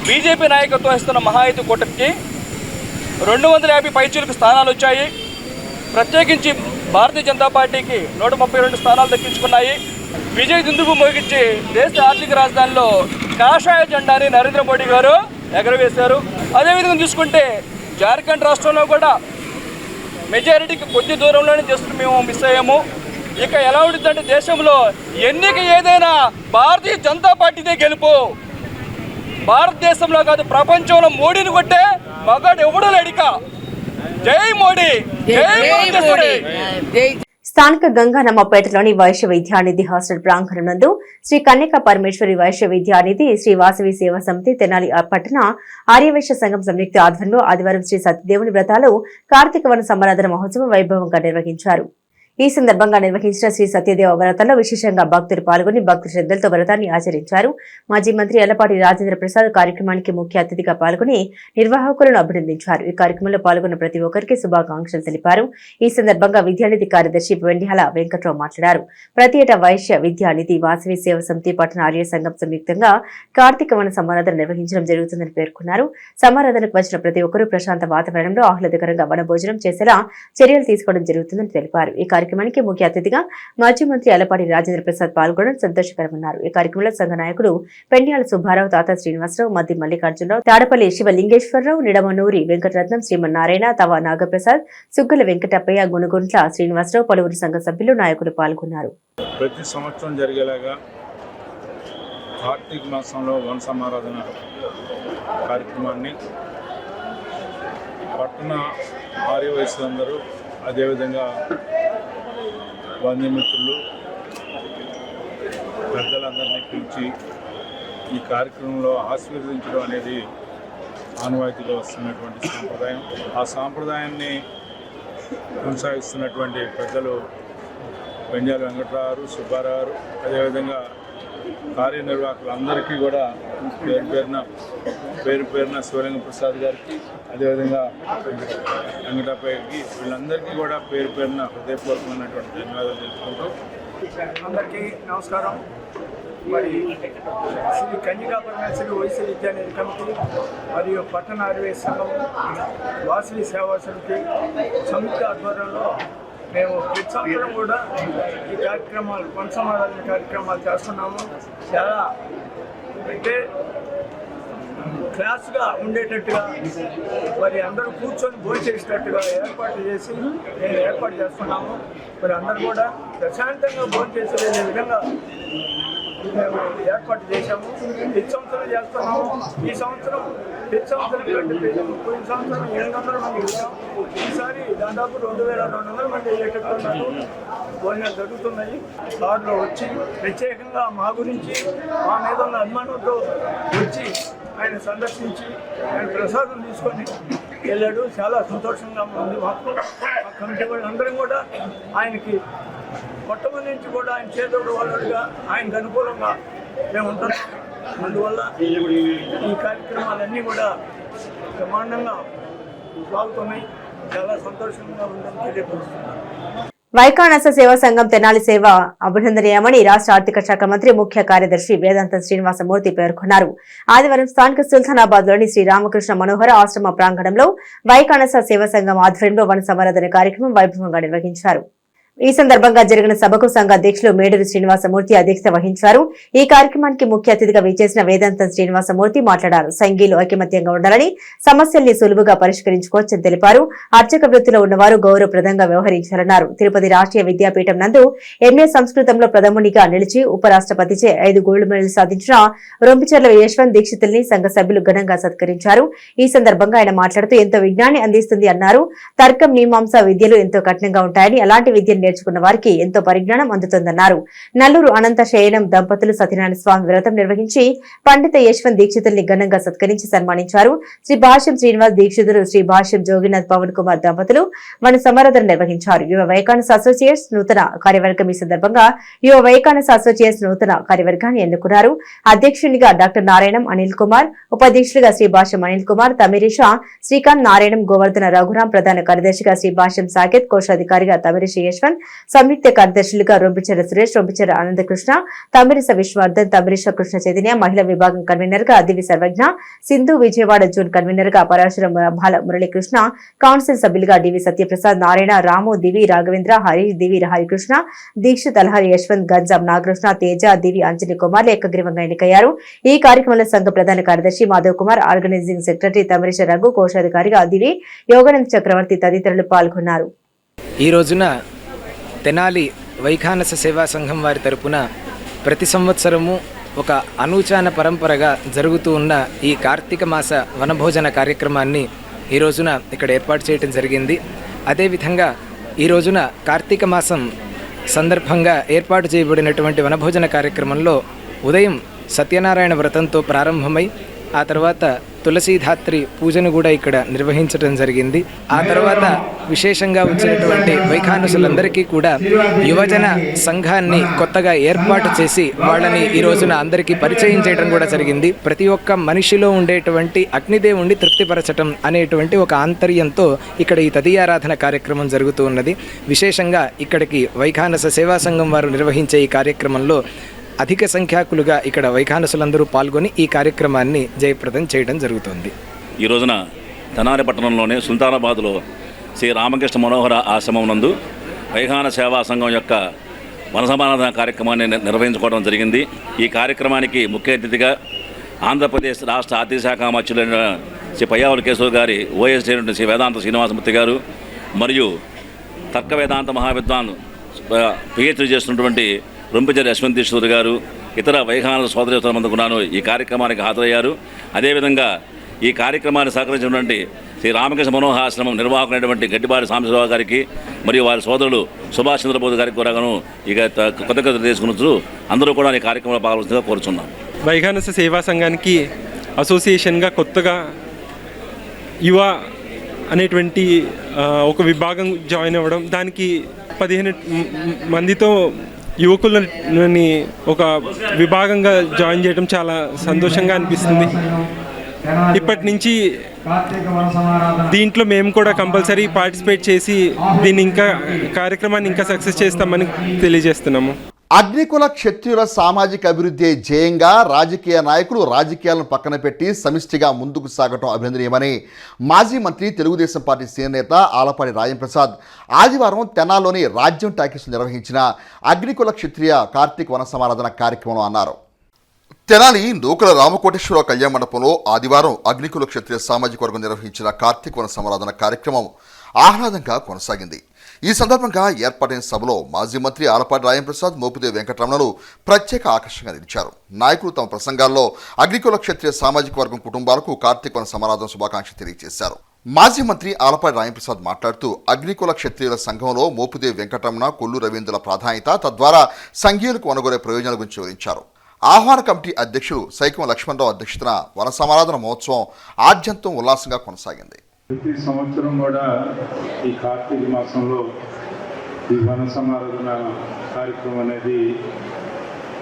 బీజేపీ నాయకత్వం ఇస్తున్న మహాయుతి కూటమికి 250 పైచీలకు స్థానాలు వచ్చాయి. ప్రత్యేకించి భారతీయ జనతా పార్టీకి 132 స్థానాలు దక్కించుకున్నాయి. విజయ్ దుందుబు మోగించి దేశ ఆర్థిక రాజధానిలో కాషాయ జెండాని నరేంద్ర మోడీ గారు ఎగరవేశారు. అదేవిధంగా చూసుకుంటే జార్ఖండ్ రాష్ట్రంలో కూడా మెజారిటీకి కొద్ది దూరంలోనే జస్ట్ మేము మిస్ అయ్యాము. ఇక ఎలా ఉంటుందంటే, దేశంలో ఎన్నిక ఏదైనా భారతీయ జనతా పార్టీదే గెలుపు. భారతదేశంలో కాదు, ప్రపంచంలో మోడీని కొట్టే మగాడు ఎవడూ లేడిక. జై మోడీ, జై. స్థానిక గంగానమ్మపేటలోని వైశ్య విద్యానిధి హాస్టల్ ప్రాంగణం నందు శ్రీ కన్యకా పరమేశ్వరి వైశ్య విద్యానిధి శ్రీ వాసవి సేవా సమితి తెనాలి పట్టణ ఆర్యవైశ్య సంఘం సంయుక్త ఆధ్వర్యంలో ఆదివారం శ్రీ సత్యదేవుని వ్రతాలు కార్తీక వన సమారాధన మహోత్సవం వైభవంగా నిర్వహించారు. ఈ సందర్భంగా నిర్వహించిన శ్రీ సత్యదేవ వ్రతంలో విశేషంగా భక్తులు పాల్గొని భక్తి శ్రద్ధలతో వ్రతాన్ని ఆచరించారు. మాజీ మంత్రి ఎల్లపాటి రాజేంద్ర ప్రసాద్ కార్యక్రమానికి ముఖ్య అతిథిగా పాల్గొని నిర్వాహకులను అభినందించారు. ఈ కార్యక్రమంలో పాల్గొన్న ప్రతి ఒక్కరికి శుభాకాంక్షలు తెలిపారు. ఈ సందర్భంగా విద్యానిధి కార్యదర్శి వెండిహాల వెంకట్రావు మాట్లాడారు. ప్రతి ఏటా వైశ్య విద్యానిధి వాసవి సేవ సమితి పట్టణ ఆర్య సంఘం సంయుక్తంగా కార్తీక వన సమారాధన నిర్వహించడం జరుగుతుందని పేర్కొన్నారు. సమారాధనకు వచ్చిన ప్రతి ఒక్కరూ ప్రశాంత వాతావరణంలో ఆహ్లాదకరంగా వన భోజనం చేసేలా చర్యలు తీసుకోవడం జరుగుతుందని తెలిపారు. ఈ కార్యక్రమానికి ముఖ్య అతిథిగా మాజీ మంత్రి ఎల్లపాటి రాజేంద్ర ప్రసాద్ పాల్గొనడం సంతోషకరమన్నారు. ఈ కార్యక్రమంలో సంఘ నాయకులు పెండ్యాల సుబ్బారావు, తాత శ్రీనివాసరావు, మద్ది మల్లికార్జునరావు, తాడపల్లి శివలింగేశ్వరరావు, నిడమనూరి వెంకటరత్నం, శ్రీమన్నారాయణ, తవ నాగప్రసాద్, సుగ్గల వెంకటప్పయ్య, గుణగుంట్ల శ్రీనివాసరావు, పలువురు సంఘ సభ్యులు, నాయకులు పాల్గొన్నారు. ప్రతి సంవత్సరం జరిగేలాగా కార్తీక మాసంలో వన సమారాధన కార్యక్రమాన్ని పట్టణ ఆర్యవయసులందరూ అదేవిధంగా బంధుమిత్రులు పెద్దలందరినీ పిలిచి ఈ కార్యక్రమంలో ఆశీర్వదించడం అనేది ఆనవాయితీలో వస్తున్నటువంటి సాంప్రదాయం. ఆ సాంప్రదాయాన్ని కొనసాగిస్తున్నటువంటి పెద్దలు వెంజాల వెంకటరావు, సుబ్బారావు, అదేవిధంగా కార్యనిర్వాహకులందరికీ కూడా పేరు పేరున శివలింగ ప్రసాద్ గారికి, అదేవిధంగా వెంకటప్పయ్యకి, వీళ్ళందరికీ కూడా పేరు పేరున హృదయపూర్వకమైనటువంటి ధన్యవాదాలు తెలుపుకుంటూ అందరికీ నమస్కారం. మరి శ్రీ కన్యకా పరమేశ్వరి వైశ్య విద్యానిధి కమిటీ మరియు పట్టణ ఆర్వే సంఘం వాసవి సేవా సమితి సంయుక్త ఆధ్వర్యంలో మేము ప్రతి సంవత్సరం కూడా ఈ కార్యక్రమాలు కొనసాగాలని కార్యక్రమాలు చేస్తున్నాము. చాలా అంటే క్లాస్గా ఉండేటట్టుగా మరి అందరూ కూర్చొని భోంచేసేటట్టుగా ఏర్పాటు చేసి నేను ఏర్పాటు చేస్తున్నాము. మరి అందరూ కూడా ప్రశాంతంగా భోంచేసే విధంగా మేము ఏర్పాటు చేశాము. ప్రతి సంవత్సరం చేస్తున్నాము. ఈ సంవత్సరం ప్రతి సంవత్సరం పోయిన సంవత్సరం 800 మంది వచ్చాం. ఈసారి దాదాపు 2200 మంది అయ్యేటట్టున్నారు. భోజనాలు జరుగుతున్నాయి. కార్లో వచ్చి ప్రత్యేకంగా మా గురించి మా మీద ఉన్న అభిమానంతో వచ్చి ఆయన సందర్శించి ఆయన ప్రసాదం తీసుకొని వెళ్ళాడు. చాలా సంతోషంగా ఉంది మాకు. ఆ కమిటీ వాళ్ళందరం కూడా ఆయనకి మొట్టమొదటి నుంచి కూడా ఆయన చేదోడు వాళ్ళుగా ఆయనకు అనుకూలంగా మేము ఉంటున్నాం. అందువల్ల ఈ కార్యక్రమాలన్నీ కూడా బ్రహ్మాండంగా సాగుతున్నాయి. చాలా సంతోషంగా ఉందని తెలియపరుస్తున్నాను. వైకానస సేవా సంఘం తెనాలి సేవ అభినందనీయమని రాష్ట్ర ఆర్థిక శాఖ మంత్రి ముఖ్య కార్యదర్శి వేదాంతం శ్రీనివాసమూర్తి పేర్కొన్నారు. ఆదివారం స్థానిక సుల్తానాబాద్ లోని శ్రీ రామకృష్ణ మనోహర ఆశ్రమ ప్రాంగణంలో వైకానస సేవా సంఘం ఆధ్వర్యంలో వన సంవర్ధన కార్యక్రమం వైభవంగా నిర్వహించారు. ఈ సందర్భంగా జరిగిన సభకు సంఘ అధ్యక్షులు మేడూరు శ్రీనివాసమూర్తి అధ్యక్షత వహించారు. ఈ కార్యక్రమానికి ముఖ్య అతిథిగా విచ్చేసిన వేదాంతం శ్రీనివాసమూర్తి మాట్లాడారు. సంఘీలు ఐకమత్యంగా ఉండాలని, సమస్యల్ని సులువుగా పరిష్కరించుకోవచ్చని తెలిపారు. అర్చక వృత్తిలో ఉన్నవారు గౌరవప్రదంగా వ్యవహరించాలన్నారు. తిరుపతి రాష్ట్రీయ విద్యాపీఠం నందు ఎంఏ సంస్కృతంలో ప్రథమునిగా నిలిచి ఉపరాష్ట్రపతిచే 5 గోల్డ్ మెడల్ సాధించిన రొంపిచెర్ల యశ్వంత్ దీక్షితుల్ని సంఘ సభ్యులు ఘనంగా సత్కరించారు. ఈ సందర్భంగా ఆయన మాట్లాడుతూ ఎంతో విజ్ఞాన్ని అందిస్తుంది అన్నారు. తర్కం, మీమాంస విద్యలు ఎంతో కఠినంగా ఉంటాయని, అలాంటి విద్యను నేర్చుకున్న వారికి ఎంతో పరిజ్ఞానం అందుతుందన్నారు. నల్లూరు అనంత శయనం దంపతులు సత్యనారాయణ స్వామి వ్రతం నిర్వహించి పండిత యశ్వంత్ దీక్షితుల్ని ఘనంగా సత్కరించి సన్మానించారు. శ్రీ భాష్యం శ్రీనివాస్ దీక్షితులు, శ్రీ భాష్యం జోగినాథ్ పవన్ కుమార్ దంపతులు వన సంవర్ధన నిర్వహించారు. యువ వైకానస అసోసియేట్స్ నూతన కార్యవర్గం ఈ సందర్భంగా యువ వైకానస అసోసియేట్స్ నూతన కార్యవర్గాన్ని ఎన్నుకున్నారు. అధ్యక్షునిగా డాక్టర్ నారాయణం అనిల్ కుమార్, ఉపాధ్యక్షులుగా శ్రీ భాష్యం అనిల్ కుమార్, తమిరిషా శ్రీకాంత్, నారాయణం గోవర్ధన రఘురాం, ప్రధాన కార్యదర్శిగా శ్రీ భాష్యం సాకేత్, కోశాధికారిగా తమిరిషి యశ్వంత్, సంయుక్త కార్యదర్శులుగా రొంపిచెర్ల సురేష్, రొంపిచెర్ల ఆనందకృష్ణ, తమిరిస విశ్వవర్ధన్, తమిరిష కృష్ణ చైతన్య, మహిళా విభాగం కన్వీనర్ గా దివి సర్వజ్ఞ, సింధు విజయవాడ జోన్ కన్వీనర్ గా పరాశుర బాల మురళీకృష్ణ, కౌన్సిల్ సభ్యులుగా డివి సత్యప్రసాద్, నారాయణ, రాము, దివి రాఘవేంద్ర, హరీష్, దివి హరికృష్ణ, దీక్షిత్, అల్హరి యశ్వంత్, గంజాం నాగకృష్ణ, తేజ, దివి అంజని కుమార్లు ఏకగ్రీవంగా ఎన్నికయ్యారు. ఈ కార్యక్రమంలో సంఘ ప్రధాన కార్యదర్శి మాధవ్ కుమార్, ఆర్గనైజింగ్ సెక్రటరీ తమిరిష రఘు, కోశాధికారిగా దివి యోగానంద్ చక్రవర్తి తదితరులు పాల్గొన్నారు. ఈ రోజున తెనాలి వైఖానస సేవా సంఘం వారి తరపున ప్రతి సంవత్సరము ఒక అనూచాన పరంపరగా జరుగుతూ ఉన్న ఈ కార్తీక మాస వనభోజన కార్యక్రమాన్ని ఈ రోజున ఇక్కడ ఏర్పాటు చేయడం జరిగింది. అదేవిధంగా ఈ రోజున కార్తీక మాసం సందర్భంగా ఏర్పాటు చేయబడినటువంటి వనభోజన కార్యక్రమంలో ఉదయం సత్యనారాయణ వ్రతంతో ప్రారంభమై ఆ తర్వాత తులసీధాత్రి పూజను కూడా ఇక్కడ నిర్వహించడం జరిగింది. ఆ తర్వాత విశేషంగా వచ్చినటువంటి వైఖానసులందరికీ కూడా యువజన సంఘాన్ని కొత్తగా ఏర్పాటు చేసి వాళ్ళని ఈ రోజున అందరికీ పరిచయం చేయడం కూడా జరిగింది. ప్రతి ఒక్క మనిషిలో ఉండేటువంటి అగ్నిదేవుణ్ణి తృప్తిపరచటం అనేటువంటి ఒక ఆంతర్యంతో ఇక్కడ ఈ తదీయారాధన కార్యక్రమం జరుగుతూ ఉన్నది. విశేషంగా ఇక్కడికి వైఖానస సేవా సంఘం వారు నిర్వహించే ఈ కార్యక్రమంలో అధిక సంఖ్యాకులుగా ఇక్కడ వైఖానసులందరూ పాల్గొని ఈ కార్యక్రమాన్ని జయప్రదం చేయడం జరుగుతుంది. ఈ రోజున తెనాలి పట్టణంలోని సుల్తానాబాద్లో శ్రీ రామకృష్ణ మనోహర ఆశ్రమం నందు వైఖాన సేవా సంఘం యొక్క వనసమారాధన కార్యక్రమాన్ని నిర్వహించుకోవడం జరిగింది. ఈ కార్యక్రమానికి ముఖ్య అతిథిగా ఆంధ్రప్రదేశ్ రాష్ట్ర ఆర్థిక శాఖ మంత్రులైన శ్రీ పయ్యావుల కేశవ్ గారి ఓఎస్ శ్రీ వేదాంత శ్రీనివాసమూర్తి గారు మరియు తర్క వేదాంత మహావిద్వాన్ పిహెచ్డీ చేస్తున్నటువంటి రొంపిచెర్ల యశ్వంత్ దీక్షితులు గారు, ఇతర వైఖానస సోదరి మందుకున్నాను ఈ కార్యక్రమానికి హాజరయ్యారు. అదేవిధంగా ఈ కార్యక్రమాన్ని సహకరించినటువంటి శ్రీ రామకృష్ణ మనోహాశ్రమం నిర్వాహకులైనటువంటి గట్టిబారి సాంబశివరావు గారికి మరియు వారి సోదరులు సుభాష్ చంద్రబోస్ గారికి కూడా ఇక కృతజ్ఞతలు తీసుకున్నట్లు అందరూ కూడా ఈ కార్యక్రమంలో పాల్గొనగా కోరుచున్నాం. వైఖానస సేవా సంఘానికి అసోసియేషన్గా కొత్తగా యువ అనేటువంటి ఒక విభాగం జాయిన్ అవ్వడం, దానికి 15 మందితో యువకులని ఒక విభాగంగా జాయిన్ చేయడం చాలా సంతోషంగా అనిపిస్తుంది. ఇప్పటి నుంచి దీంట్లో మేము కూడా కంపల్సరీ పార్టిసిపేట్ చేసి దీన్ని కార్యక్రమాన్ని ఇంకా సక్సెస్ చేస్తామని తెలియజేస్తున్నాము. అగ్నికుల క్షత్రియుల సామాజిక అభివృద్ధి ధ్యేయంగా రాజకీయ నాయకులు రాజకీయాలను పక్కన పెట్టి సమిష్టిగా ముందుకు సాగటం అభినందనీయమని మాజీ మంత్రి తెలుగుదేశం పార్టీ సీనియర్ నేత ఆలపాటి రాజంప్రసాద్ ఆదివారం తెనాల్లోని రాజ్యం టాకీస్ నిర్వహించిన అగ్నికుల క్షత్రియ కార్తీక వన సమారాధన కార్యక్రమంలో అన్నారు. తెనాలి నూకల రామకోటేశ్వరరావు కళ్యాణ మండపంలో ఆదివారం అగ్నికుల క్షత్రియ సామాజిక వర్గం నిర్వహించిన కార్తీక వన సమారాధన కార్యక్రమం ఆహ్లాదంగా కొనసాగింది. ఈ సందర్భంగా ఏర్పాటైన సభలో మాజీ మంత్రి ఆలపాటి రాజంప్రసాద్, మోపిదేవి వెంకటరమణలు ప్రత్యేక ఆకర్షణగా నిలిచారు. నాయకులు తమ ప్రసంగాల్లో అగ్నికుల క్షత్రియ సామాజిక వర్గం కుటుంబాలకు కార్తీక వన సమారాధన శుభాకాంక్షలు తెలియజేశారు. మాజీ మంత్రి ఆలపాటి రాజంప్రసాద్ మాట్లాడుతూ అగ్నికుల క్షత్రియుల సంఘంలో మోపిదేవి వెంకటరమణ, కొల్లు రవీంద్రుల ప్రాధాన్యత, తద్వారా సంఘీయులకు వనగొరే ప్రయోజనాల గురించి వివరించారు. ఆహ్వాన కమిటీ అధ్యక్షులు సైకం లక్ష్మణరావు అధ్యక్షతన వన సమారాధన మహోత్సవం ఆద్యంతం ఉల్లాసంగా కొనసాగింది. ప్రతి సంవత్సరం కూడా ఈ కార్తీక మాసంలో ఈ వన సమారాధన కార్యక్రమం అనేది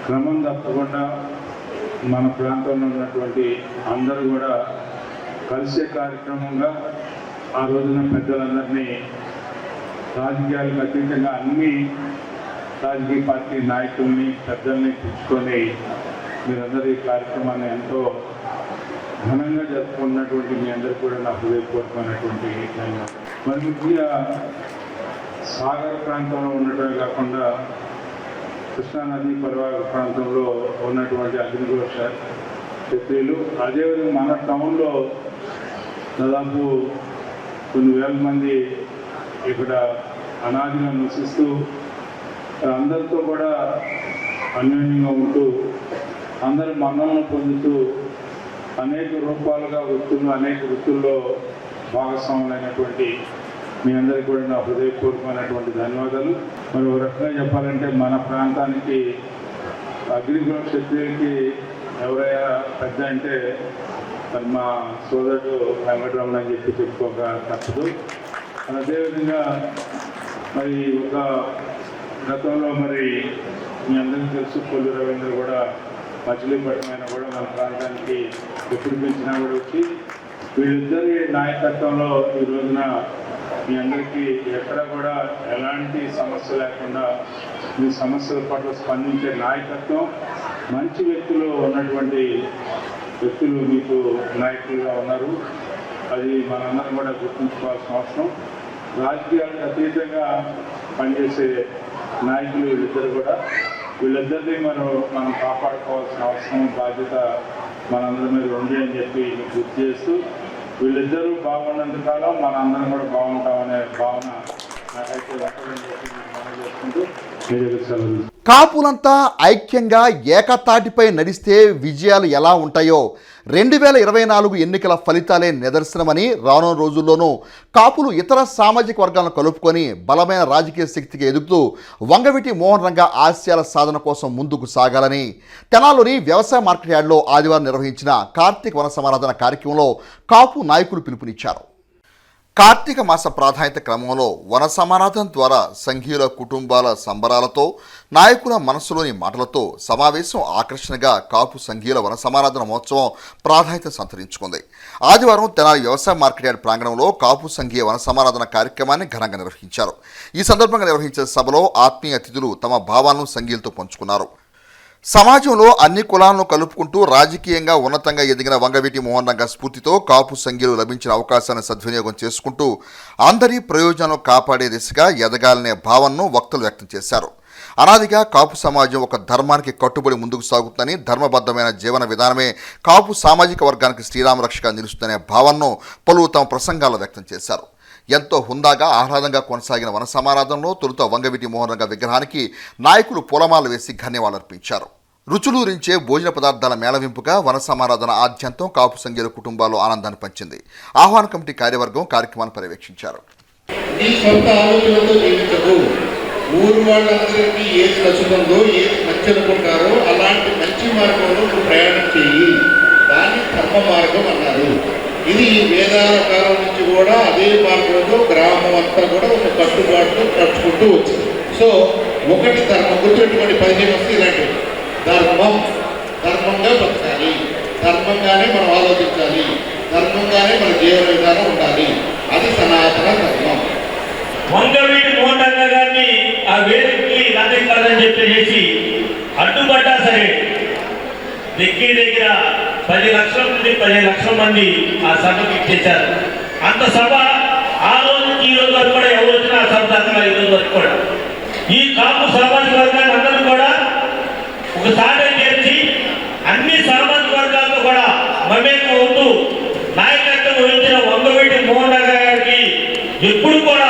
క్రమం తప్పకుండా మన ప్రాంతంలో ఉన్నటువంటి అందరూ కూడా కలిసే కార్యక్రమంగా ఆ రోజున పెద్దలందరినీ రాజకీయాలకు అతీతంగా అన్ని రాజకీయ పార్టీ నాయకుల్ని పెద్దల్ని తెచ్చుకొని మీరందరూ ఈ కార్యక్రమాన్ని ఎంతో ఘనంగా జరుపుకున్నటువంటి మీ అందరికీ కూడా నా హృదయపూర్వకమైనటువంటి ధన్యవాదాలు. మరి ముఖ్యంగా సాగర ప్రాంతంలో ఉండటమే కాకుండా కృష్ణానది పరివాహక ప్రాంతంలో ఉన్నటువంటి అగ్నికుల క్షత్రియులు, అదేవిధంగా మన టౌన్లో దాదాపు కొన్ని వేల మంది ఇక్కడ అనాదిగా నివసిస్తూ అందరితో కూడా అన్యోన్యంగా ఉంటూ అందరి మన్నలను పొందుతూ అనేక రూపాలుగా అనేక వృత్తుల్లో భాగస్వాములైనటువంటి మీ అందరికీ కూడా నా హృదయపూర్వకమైనటువంటి ధన్యవాదాలు. మరి ఒక రకంగా చెప్పాలంటే మన ప్రాంతానికి అగ్నికుల క్షత్రియులకి ఎవరైనా పెద్ద అంటే మరి మా సోదరుడు వెంకటరమణ అని చెప్పి చెప్పుకోక తప్పదు. అదేవిధంగా మరి ఒక గతంలో మరి మీ అందరికీ తెలుసు, కొల్లు రవీంద్ర కూడా మచిలీపట్నం కూడా మన ప్రాంతానికి ఎప్పుడు పెంచినా కూడా వచ్చి వీళ్ళిద్దరి నాయకత్వంలో ఈ రోజున మీ అందరికీ ఎక్కడ కూడా ఎలాంటి సమస్య లేకుండా మీ సమస్యల పట్ల స్పందించే నాయకత్వం, మంచి వ్యక్తులు ఉన్నటువంటి వ్యక్తులు మీకు నాయకులుగా ఉన్నారు. అది మనందరం కూడా గుర్తుంచుకోవాల్సిన అవసరం. రాజకీయాలకు అతీతంగా పనిచేసే నాయకులు వీళ్ళిద్దరు కూడా, వీళ్ళిద్దరినీ మనం కాపాడుకోవాల్సిన అవసరం, బాధ్యత మనందరి మీద ఉంది అని చెప్పి గుర్తు చేస్తూ, వీళ్ళిద్దరూ బాగున్నంత కాలం మనందరం కూడా బాగుంటామనే భావన నాకైతే చెప్పని చెప్పి మనం చేసుకుంటూ కాపులంతా ఐక్యంగా ఏకతాటిపై నడిస్తే విజయాలు ఎలా ఉంటాయో 2024 ఎన్నికల ఫలితాలే నిదర్శనమని, రానున్న రోజుల్లోనూ కాపులు ఇతర సామాజిక వర్గాలను కలుపుకొని బలమైన రాజకీయ శక్తికి ఎదుగుతూ వంగవీటి మోహన్ రంగా ఆశయాల సాధన కోసం ముందుకు సాగాలని తెనాల్లోని వ్యవసాయ మార్కెట్ యార్డ్లో ఆదివారం నిర్వహించిన కార్తీక వన సమారాధన కార్యక్రమంలో కాపు నాయకులు పిలుపునిచ్చారు. కార్తీక మాస ప్రాధాన్యత క్రమంలో వన సమారాధన ద్వారా సంఘీయుల కుటుంబాల సంబరాలతో, నాయకుల మనసులోని మాటలతో సమావేశం ఆకర్షణగా కాపు సంఘీయుల వన సమారాధన మహోత్సవం ప్రాధాన్యత సంతరించుకుంది. ఆదివారం తెనాలి వ్యవసాయ మార్కెట్ యార్డ్ ప్రాంగణంలో కాపు సంఘీయ వన సమారాధన కార్యక్రమాన్ని ఘనంగా నిర్వహించారు. ఈ సందర్భంగా నిర్వహించిన సభలో ఆత్మీయ అతిథులు తమ భావాలను సంఘీయులతో పంచుకున్నారు. సమాజంలో అన్ని కులాలను కలుపుకుంటూ రాజకీయంగా ఉన్నతంగా ఎదిగిన వంగవీటి మోహన్ రంగా స్ఫూర్తితో కాపు సంఘీయులు లభించిన అవకాశాన్ని సద్వినియోగం చేసుకుంటూ అందరి ప్రయోజనాలను కాపాడే దిశగా ఎదగాలనే భావనను వక్తలు వ్యక్తం చేశారు. అనాదిగా కాపు సమాజం ఒక ధర్మానికి కట్టుబడి ముందుకు సాగుతుందని, ధర్మబద్ధమైన జీవన విధానమే కాపు సామాజిక వర్గానికి శ్రీరామరక్షగా నిలుస్తుందనే భావనను పలువురు తమ ప్రసంగాల్లో వ్యక్తం చేశారు. ఎంతో హుందాగా ఆహ్లాదంగా కొనసాగిన వన సమారాధనలో తొలుత వంగవీటి మోహన్ రంగా విగ్రహానికి నాయకులు పూలమాల వేసి ధన్యవాదాలర్పించారు. రుచులూరించే భోజన పదార్థాల మేళవింపుగా వన సమారాధన ఆద్యంతం కాపు సంఖ్యల కుటుంబాలు ఆనందాన్ని పంచింది. ఆహ్వాన కమిటీ కార్యవర్గం కార్యక్రమాన్ని పర్యవేక్షించారు. నీ సొంత ఆలోచనలతో జీవించకు. ఊరు వాళ్ళందరికీ ఏది నచ్చుతుందో, ఏది మంచి అనుకుంటారో అలాంటి మంచి మార్గంలో నువ్వు ప్రయాణం చెయ్యి. దాన్ని ధర్మ మార్గం అన్నారు. ఇది వేదాల కాలం నుంచి కూడా అదే మార్గంలో గ్రామం అంతా కూడా ఒక కట్టుబాట్లు నడుచుకుంటూ వచ్చింది. సో ఒకటి ధర్మం గుర్తుపెట్టుకోండి. 15 వస్తే ఇలాంటివి ధర్మంగా బతకాలి, ధర్మంగానే మనం ఆలోచించాలి, ధర్మంగానే మన జీవన విధానం ఉండాలి. అది సనాతన ధర్మం. వంగవీటి మోహన్ గారిని ఆ వేదికకి రాజకీయాలని చెప్పేసి అడ్డుపడ్డా సరే దగ్గర 10 లక్షల నుండి 15 లక్షల మంది ఆ సభకు ఇచ్చేశారు. అంత సభ ఆ రోజు ఈ రోజు వరకు కూడా ఎవరు వచ్చినా ఆ సభ దాకా ఈ రోజు వరకు కూడా ఈ కాపు సామాజిక వర్గాన్ని అందరూ కూడా ఒకసారి చేర్చి అన్ని సామాజిక వర్గాలతో కూడా మమేకం అవుతూ నాయకత్వం వహించిన వంగవీటి మోహన్ గారికి ఎప్పుడు కూడా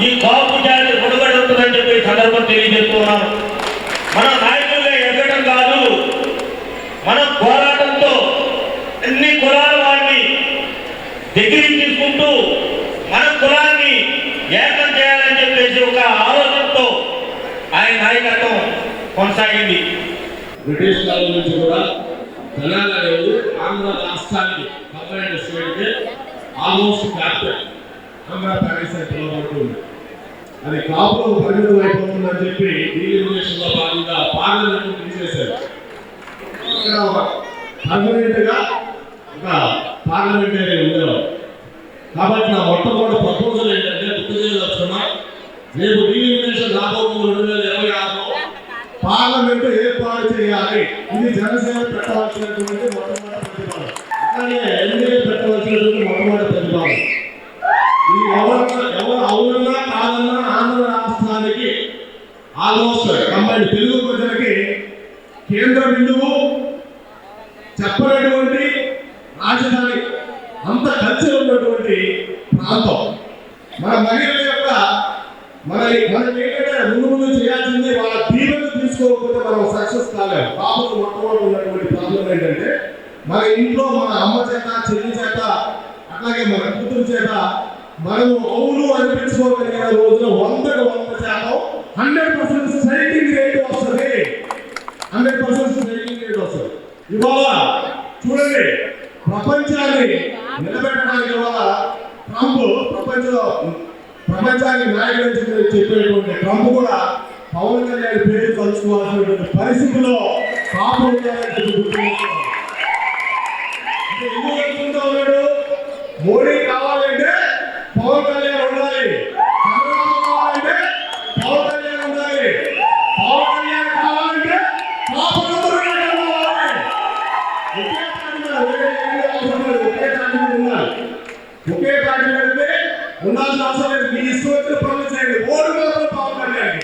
ఈ కాపు జాతి మునుగడ ఉంటుందని చెప్పి సందర్భం తెలియజేస్తున్నాను. మన నాయకులుగా ఎదగడం కాదు, మన పోరాటంతో అన్ని కులాల వారిని దగ్గరికి తీసుకుంటూ మన కులాన్ని ఏకం చేయాలని చెప్పేసి ఒక ఆలోచనతో ఆయన నాయకత్వం కొనసాగింది. బ్రిటిష్ కాలం నుంచి కూడా తెలంగాణ అనేది ఆంధ్ర రాష్ట్రానికి కంబైన్డ్ స్టేట్కి ఆల్మోస్ట్ క్యాపిటల్ ఆంధ్ర ప్యారిస్ అని పిలువబడుతుంది. అది కాపులో పరిమితం అయిపోతుందని చెప్పి డీలిమినేషన్ లో భాగంగా పార్లమెంట్ తీసేశారు. ఇక్కడ పర్మనెంట్ గా ఒక పార్లమెంటరీ ఉండేవారు. కాబట్టి నా మొట్టమొదటి ప్రపోజల్ ఏంటంటే గుర్తు చేయదలుచుకున్నా, రేపు డీలిమినేషన్ రాబోతుంది 2026లో పార్లమెంటు ఏర్పాటు చేయాలి. ఇది జనసేన పెట్టవలసినటువంటి మొట్టమొదటి ప్రతిపాదన. అట్లాగే ఎన్డీఏ పెట్టవలసినటువంటి మొట్టమొదటి ప్రతిపాదన. ఇది ఎవరు అవునన్నా కాదన్నా ఆంధ్ర రాష్ట్రానికి ఆల్మోస్ట్ కంబైన్డ్ తెలుగు ప్రజలకి కేంద్ర బిందువు చెప్పనటువంటి రాజధాని అంత కలిసి ఉన్నటువంటి ప్రాంతం. మన మహిళల యొక్క మనం ఏంటంటే ముందు చేయాల్సింది వాళ్ళ దీవెనలు తీసుకోకపోతే మనం సక్సెస్ కాలేము. బాబుకు మొట్టమొదటి ఉన్నటువంటి ప్రాబ్లం ఏంటంటే మన ఇంట్లో మన అమ్మ చేత, చెల్లి చేత, అట్లాగే మన కూతురు చేత మనం అవును అనిపించుకోగలిగిన రోజున 100% 100% స్ట్రైకింగ్ రేట్ వస్తుంది. 100% స్ట్రైకింగ్ రేట్ వస్తుంది. ఇవాళ చూడండి, ప్రపంచాన్ని నిలబెట్టడానికి ఇవాళ ట్రంప్ ప్రపంచానికి నాయకుడు చెప్పేటువంటి ట్రంప్ కూడా పవన్ కళ్యాణ్ పేరు కలుసుకోవాల్సినటువంటి పరిస్థితిలో కాపు ఉన్నాడు. మోడీ కావాలంటే పవన్ కళ్యాణ్ ఉండాలి, చంద్రబాబు కావాలంటే పవన్ కళ్యాణ్ ఉండాలి, పవన్ కళ్యాణ్ కావాలంటే కాపు ఒకే పార్టీ పెడితే ఉండాల్సిన అవసరం లేదు. మీ ఇష్టం వచ్చిన పనులు చేయండి. ఓటు మాత్రం పవన్ కళ్యాణ్.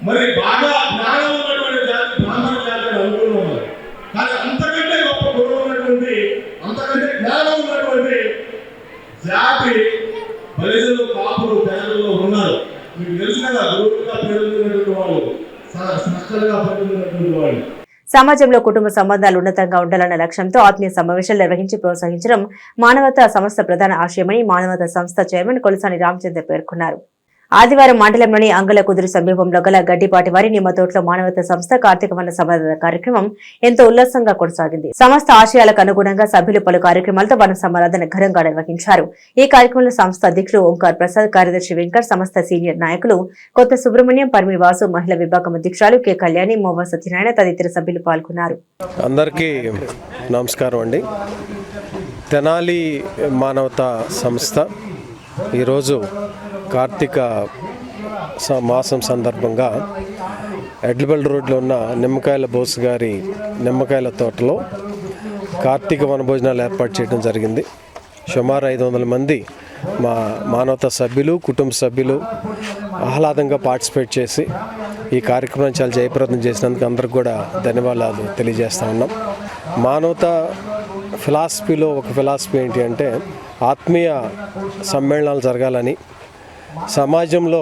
మరి బాగా జ్ఞానం ఉన్నటువంటి జాతి బ్రాహ్మణ జాతి అనుకున్నాం. కానీ అంతకంటే గొప్ప గుణం ఉన్నటువంటి, అంతకంటే జ్ఞానం ఉన్నటువంటి జాతి బలిజలు, కాపులు తెలంగాణలో ఉన్నారు. మీకు తెలుసు కదా, గురువుగా పెరుగుతున్నటువంటి వాళ్ళు, సంస్థలుగా పెరుగుతున్నటువంటి వాళ్ళు. సమాజంలో కుటుంబ సంబంధాలు ఉన్నతంగా ఉండాలన్న లక్ష్యంతో ఆత్మీయ సమావేశాలు నిర్వహించి ప్రోత్సహించడం మానవతా సంస్థ ప్రధాన ఆశయమని మానవతా సంస్థ చైర్మన్ కొలసాని రామచంద్ర పేర్కొన్నారు. ఆదివారం మండలంలోని అంగల కుదురు సమీపంలో గల గడ్డిపాటి వారి నిమ్మతోటలో మానవతా సంస్థ కార్తీక వన సమాధాన కార్యక్రమం ఎంతో ఉల్లాసంగా కొనసాగింది. సంస్థ ఆశయాలకు అనుగుణంగా సభ్యులు పలు కార్యక్రమాలతో వన సమారాధన ఘనంగా నిర్వహించారు. ఈ కార్యక్రమంలో సంస్థ అధ్యక్షులు ఓంకార్ ప్రసాద్, కార్యదర్శి వెంకట్, సంస్థ సీనియర్ నాయకులు కొత్త సుబ్రహ్మణ్యం, పర్మి వాసు, మహిళా విభాగం అధ్యక్షురాలు కె కళ్యాణి, మోవా సత్యనారాయణ తదితర సభ్యులు పాల్గొన్నారు. అందరికీ నమస్కారం అండి. తెనాలి మానవతా సంస్థ ఈరోజు కార్తీక మాసం సందర్భంగా ఎడ్లబెల్ రోడ్లో ఉన్న నిమ్మకాయల బోస్ గారి నిమ్మకాయల తోటలో కార్తీక వనభోజనాలు ఏర్పాటు చేయడం జరిగింది. సుమారు 500 మంది మా మానవతా సభ్యులు, కుటుంబ సభ్యులు ఆహ్లాదంగా పార్టిసిపేట్ చేసి ఈ కార్యక్రమం చాలా జయప్రదం చేసినందుకు అందరికి కూడా ధన్యవాదాలు తెలియజేస్తూ ఉన్నాం. మానవతా ఫిలాసఫీలో ఒక ఫిలాసఫీ ఏంటి అంటే ఆత్మీయ సమ్మేళనాలు జరగాలని, సమాజంలో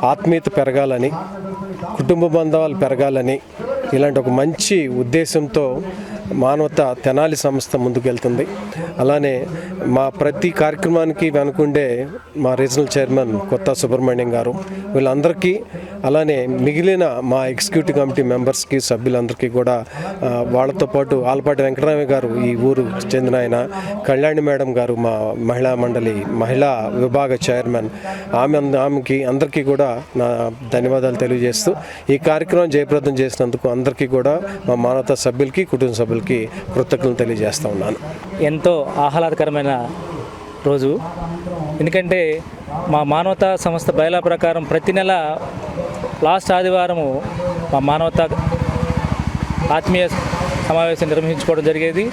ఆత్మీయత పెరగాలని, కుటుంబ బంధాలు పెరగాలని ఇలాంటి ఒక మంచి ఉద్దేశంతో మానవత తెనాలి సంస్థ ముందుకెళ్తుంది. అలానే మా ప్రతి కార్యక్రమానికి వెనుకుండే మా రీజనల్ చైర్మన్ కొత్త సుబ్రహ్మణ్యం గారు, వీళ్ళందరికీ అలానే మిగిలిన మా ఎగ్జిక్యూటివ్ కమిటీ మెంబర్స్కి, సభ్యులందరికీ కూడా వాళ్ళతో పాటు ఆలపాటి వెంకటరామయ్య గారు ఈ ఊరు చెందిన ఆయన, కళ్యాణి మేడం గారు మా మహిళా మండలి మహిళా విభాగ చైర్మన్, ఆమెకి అందరికీ కూడా నా ధన్యవాదాలు తెలియజేస్తూ ఈ కార్యక్రమం జయప్రదం చేసినందుకు అందరికీ కూడా మా మానవతా సభ్యులకి, కుటుంబ సభ్యులకి కృతజ్ఞతలు తెలియజేస్తూ ఉన్నాను. ఎంతో ఆహ్లాదకరమైన రోజు. ఎందుకంటే మా మానవతా సంస్థ బయలా ప్రకారం ప్రతి నెల లాస్ట్ ఆదివారము మా మానవతా ఆత్మీయ సమావేశం నిర్వహించుకోవడం జరిగేది.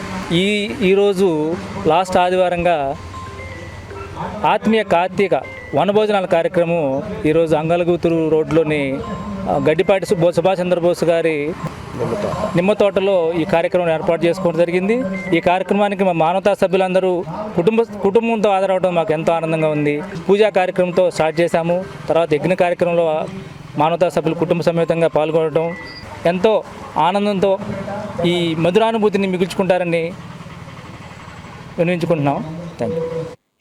ఈరోజు లాస్ట్ ఆదివారంగా ఆత్మీయ కార్తీక వనభోజనాల కార్యక్రమం ఈరోజు అంగలగూతురు రోడ్లోని గడ్డిపాటి సుభాష్ చంద్రబోస్ గారి నిమ్మ తోటలో ఈ కార్యక్రమం ఏర్పాటు చేసుకోవడం జరిగింది. ఈ కార్యక్రమానికి మా మానవతా సభ్యులందరూ కుటుంబంతో హాజరవడం మాకు ఎంతో ఆనందంగా ఉంది. పూజా కార్యక్రమంతో స్టార్ట్ చేశాము. తర్వాత యజ్ఞ కార్యక్రమంలో మానవతా సభ్యులు కుటుంబ సమేతంగా పాల్గొనడం ఎంతో ఆనందంతో ఈ మధురానుభూతిని మిగుల్చుకుంటారని వినియోగించుకుంటున్నాం. Thank you.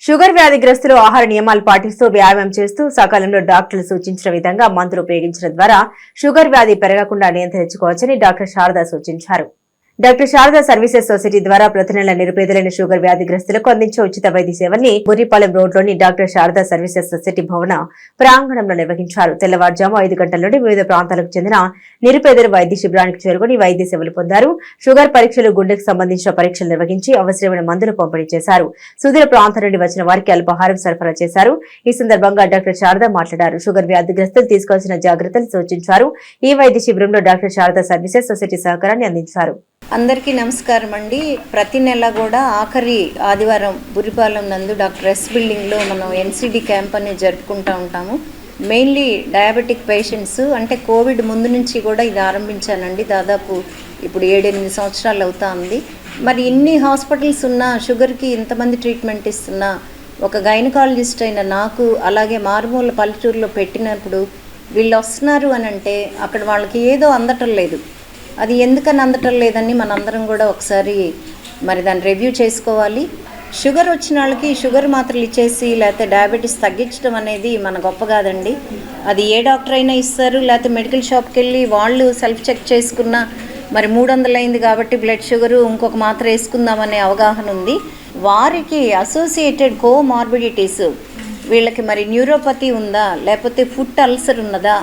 షుగర్ వ్యాధిగ్రస్తులు ఆహార నియమాలు పాటిస్తూ వ్యాయామం చేస్తూ సకాలంలో డాక్టర్లు సూచించిన విధంగా మందులు ఉపయోగించడం ద్వారా షుగర్ వ్యాధి పెరగకుండా నియంత్రించుకోవచ్చని డాక్టర్ శారద సూచించారు. డాక్టర్ శారదా సర్వీసెస్ సొసైటీ ద్వారా ప్రతి నెల నిరుపేదలైన షుగర్ వ్యాధిగ్రస్తులకు అందించే ఉచిత వైద్య సేవల్ని బుర్రిపాలెం రోడ్లోని డాక్టర్ శారదా సర్వీసెస్ సొసైటీ భవన ప్రాంగణంలో నిర్వహించారు. తెల్లవారుజాము 5 గంటల నుండి వివిధ ప్రాంతాలకు చెందిన నిరుపేదలు వైద్య శిబిరానికి చేరుకుని వైద్య సేవలు పొందారు. షుగర్ పరీక్షలు, గుండెకు సంబంధించిన పరీక్షలు నిర్వహించి అవసరమైన మందులు పంపిణీ చేశారు. సుదూర ప్రాంతం నుండి వచ్చిన వారికి అల్పాహారం సరఫరా చేశారు. ఈ సందర్భంగా డాక్టర్ శారదా మాట్లాడారు. షుగర్ వ్యాధిగ్రస్తులు తీసుకోవాల్సిన జాగ్రత్తలు సూచించారు. ఈ వైద్య శిబిరంలో డాక్టర్ శారదా సర్వీసెస్ సొసైటీ సహకారాన్ని అందించారు. అందరికీ నమస్కారం అండి. ప్రతి నెల కూడా ఆఖరి ఆదివారం బుర్రిపాలెం నందు డాక్టర్ ఎస్ బిల్డింగ్లో మనం ఎన్సిడి క్యాంప్ అనేది జరుపుకుంటూ ఉంటాము. మెయిన్లీ డయాబెటిక్ పేషెంట్స్, అంటే కోవిడ్ ముందు నుంచి కూడా ఇది ఆరంభించానండి. దాదాపు ఇప్పుడు 7-8 సంవత్సరాలు అవుతా ఉంది. మరి ఇన్ని హాస్పిటల్స్ ఉన్నా, షుగర్కి ఇంతమంది ట్రీట్మెంట్ ఇస్తున్నా, ఒక గైనకాలజిస్ట్ అయిన నాకు అలాగే మారుమూల పల్లెటూరులో పెట్టినప్పుడు వీళ్ళు వస్తున్నారు అని అంటే అక్కడ వాళ్ళకి ఏదో అందటం లేదు. అది ఎందుకని అందటం లేదని మనందరం కూడా ఒకసారి మరి దాన్ని రివ్యూ చేసుకోవాలి. షుగర్ వచ్చిన వాళ్ళకి షుగర్ మాత్రలు ఇచ్చేసి లేకపోతే డయాబెటీస్ తగ్గించడం అనేది మన గొప్ప కాదండి. అది ఏ డాక్టర్ అయినా ఇస్తారు, లేకపోతే మెడికల్ షాప్కి వెళ్ళి వాళ్ళు సెల్ఫ్ చెక్ చేసుకున్న మరి 300 అయింది కాబట్టి బ్లడ్ షుగరు ఇంకొక మాత్ర వేసుకుందామనే అవగాహన ఉంది. వారికి అసోసియేటెడ్ కోమార్బిడిటీస్, వీళ్ళకి మరి న్యూరోపతి ఉందా, లేకపోతే ఫుట్ అల్సర్ ఉన్నదా,